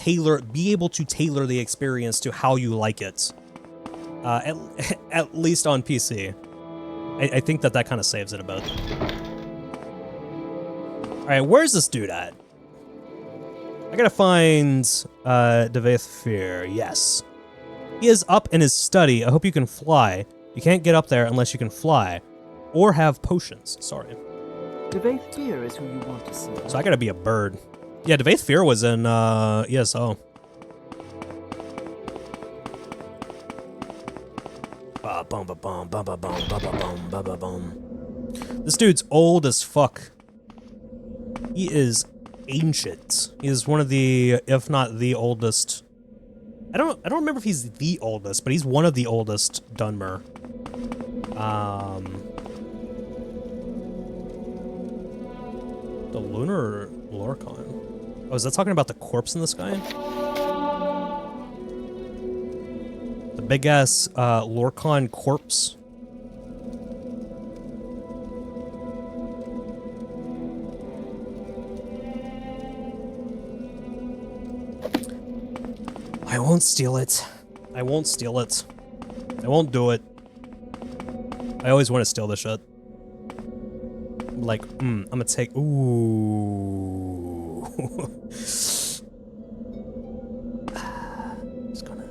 be able to tailor the experience to how you like it, at least on PC, I think that kind of saves it a bit. Alright, where's this dude at? I gotta find Divayth Fyr. Yes. He is up in his study. I hope you can fly. You can't get up there unless you can fly. Or have potions. Sorry. Divayth Fyr is who you want to see. So I gotta be a bird. Yeah, Divayth Fyr was in ESO. This dude's old as fuck. He is ancient. He is one of the, if not the oldest. I don't remember if he's the oldest, but he's one of the oldest Dunmer. The Lunar Lorcan. Oh, is that talking about the corpse in the sky? The big ass Lorcan corpse. I won't steal it. I won't steal it. I won't do it. I always want to steal this shit. Like, I'm gonna take... Ooh. Just gonna...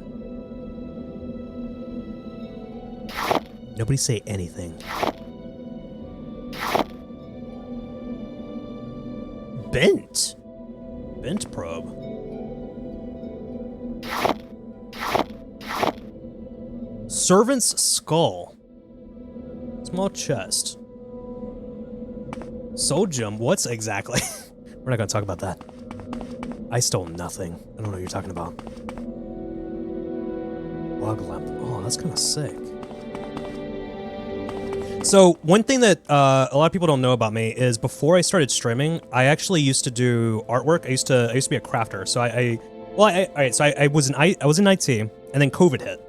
Nobody say anything. Bent. Bent probe. Servant's skull. Small chest. Soul gem. What's exactly? We're not gonna talk about that. I stole nothing. I don't know what you're talking about. Log lamp. Oh, that's kind of sick. So one thing that a lot of people don't know about me is before I started streaming, I actually used to do artwork. I used to be a crafter. So I was in IT, and then COVID hit.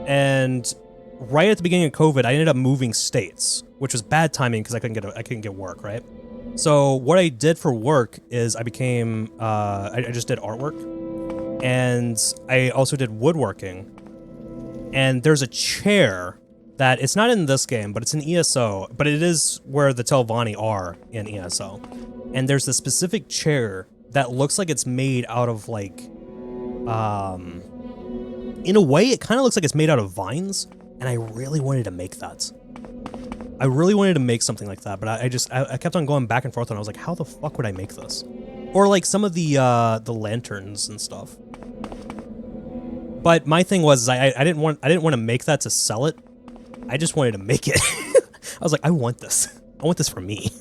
And right at the beginning of COVID, I ended up moving states, which was bad timing because I couldn't get work, right? So what I did for work is I became I just did artwork, and I also did woodworking. And there's a chair that it's not in this game, but it's in ESO, but it is where the Telvanni are in ESO. And there's a specific chair that looks like it's made out of like, in a way, it kind of looks like it's made out of vines. And I really wanted to make that. I really wanted to make something like that, but I kept on going back and forth, and I was like, how the fuck would I make this? Or like some of the lanterns and stuff. But my thing was, I didn't want to make that to sell it. I just wanted to make it. I was like, I want this. I want this for me.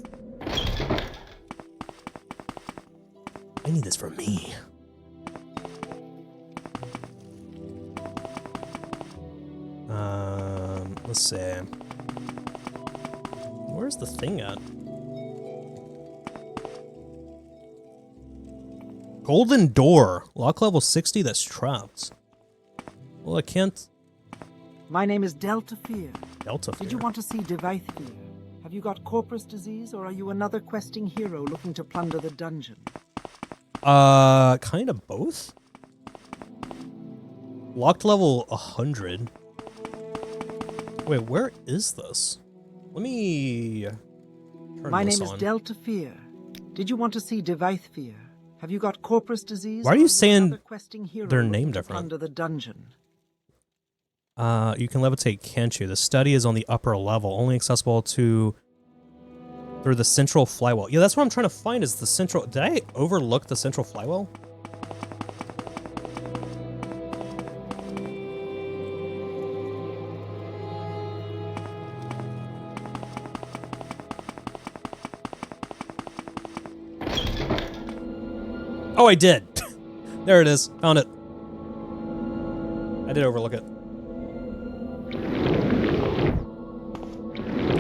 I need this for me. Let's see. Where's the thing at? Golden door. Lock level 60, that's trapped. Well, I can't... My name is Delta Fyr. Delta Fyr. Did you want to see Divayth Fyr? Have you got corpus disease, or are you another questing hero looking to plunder the dungeon? Kind of both. Locked level 100. Wait, where is this? Let me turn My this name on. is Delta Fyr. Did you want to see Divayth Fyr? Have you got corpus disease? Why are or you you saying another questing hero their looking name to different? Plunder the dungeon. You can levitate, can't you? The study is on the upper level, only accessible through the central flywheel. Yeah, that's what I'm trying to find is the central... Did I overlook the central flywheel? Oh, I did. There it is. Found it. I did overlook it.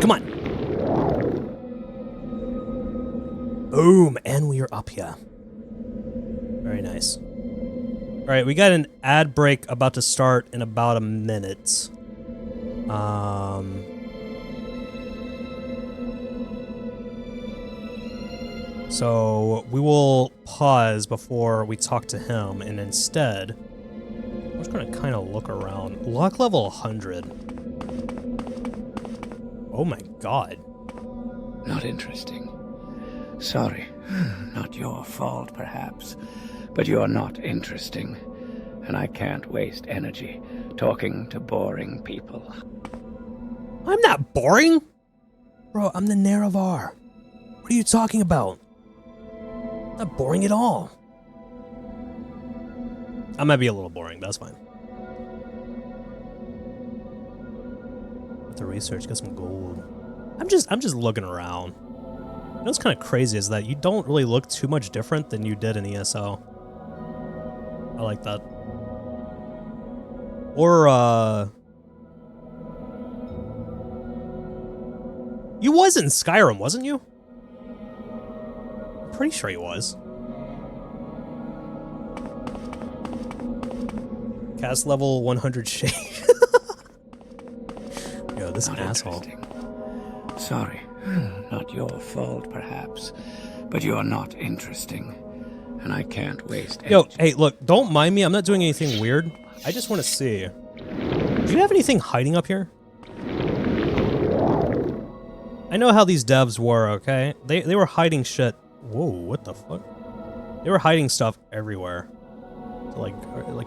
Come on. Boom, and we are up here. Very nice. All right, we got an ad break about to start in about a minute. So we will pause before we talk to him, and instead, I'm just gonna kind of look around. Lock level 100. Oh my god. Not interesting. Sorry. Not your fault, perhaps. But you're not interesting. And I can't waste energy talking to boring people. I'm not boring! Bro, I'm the Naravar. What are you talking about? Not boring at all. I might be a little boring, but that's fine. Have to research, get some gold. I'm just looking around. You know what's kind of crazy is that you don't really look too much different than you did in ESO. I like that. Or, you was in Skyrim, wasn't you? I'm pretty sure he was. Cast level 100 shade. Yo, this Not asshole. interesting. Sorry. Not your fault, perhaps. But you're not interesting. And I can't waste energy. Yo, hey, look, don't mind me. I'm not doing anything weird. I just want to see. Do you have anything hiding up here? I know how these devs were, okay? They were hiding shit. Whoa, what the fuck? They were hiding stuff everywhere. So like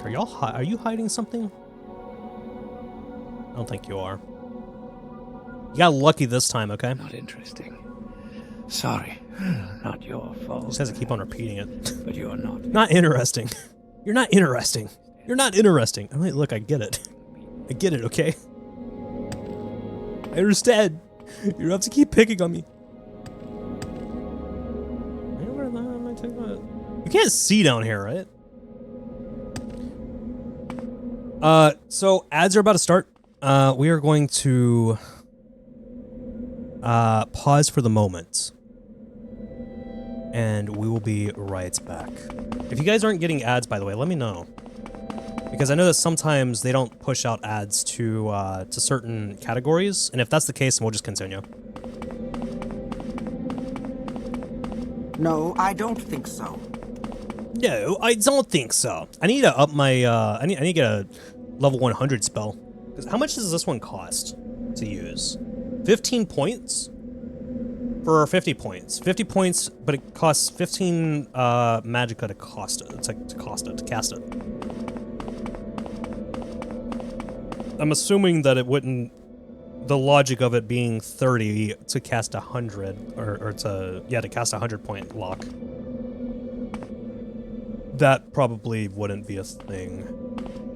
are y'all are you hiding something? I don't think you are. You got lucky this time, okay? Not interesting. Sorry. Not your fault. Just has to keep on repeating it. But you're not. Not interesting. You're not interesting. You're not interesting. I mean, look, I get it. I get it, okay? I understand. You don't have to keep picking on me. You can't see down here, right? So ads are about to start. We are going to pause for the moment. And we will be right back. If you guys aren't getting ads, by the way, let me know. Because I know that sometimes they don't push out ads to certain categories, and if that's the case, then we'll just continue. No, I don't think so. No, I don't think so. I need to up my, I need to get a level 100 spell. 'Cause how much does this one cost to use? 15 points? For 50 points. 50 points, but it costs 15 magicka to cast it. I'm assuming that it wouldn't, the logic of it being 30 to cast 100, or to cast a 100-point lock. That probably wouldn't be a thing.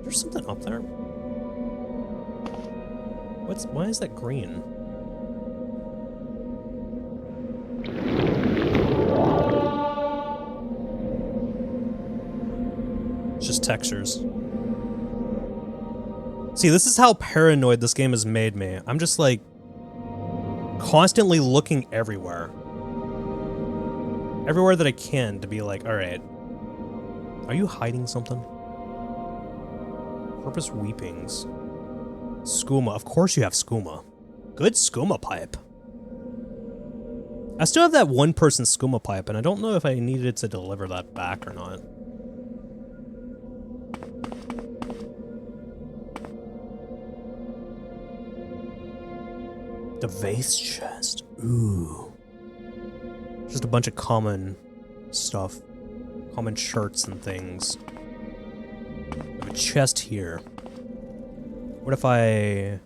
There's something up there. Why is that green? It's just textures. See, this is how paranoid this game has made me. I'm just like constantly looking everywhere. Everywhere that I can to be like, all right, are you hiding something? Purpose weepings. Skooma. Of course you have skooma. Good skooma pipe. I still have that one-person skooma pipe, and I don't know if I needed to deliver that back or not. Divayth's chest. Ooh. Just a bunch of common stuff. Common shirts and things. I have a chest here. What if I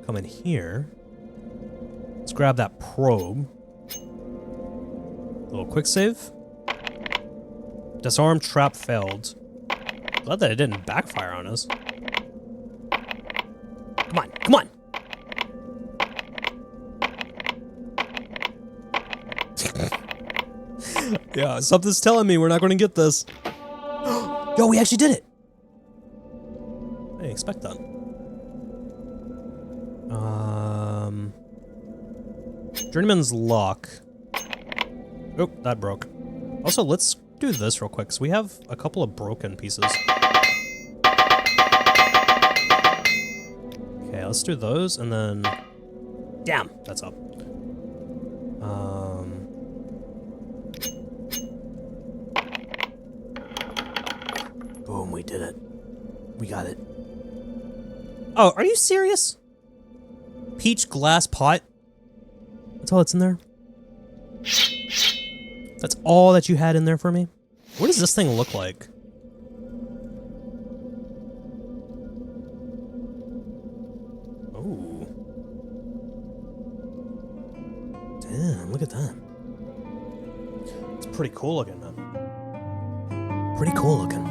come in here? Let's grab that probe. A little quick save. Disarm trap failed. Glad that it didn't backfire on us. Come on, come on! Yeah, something's telling me we're not going to get this. Yo, we actually did it! I didn't expect that. Journeyman's Lock. Oh, that broke. Also, let's do this real quick, so we have a couple of broken pieces. Okay, let's do those, and then... Damn, that's up. Boom, we did it. We got it. Oh, are you serious? Peach glass pot? That's all that's in there? That's all that you had in there for me? What does this thing look like? Oh. Damn, look at that. It's pretty cool looking, man. Pretty cool looking.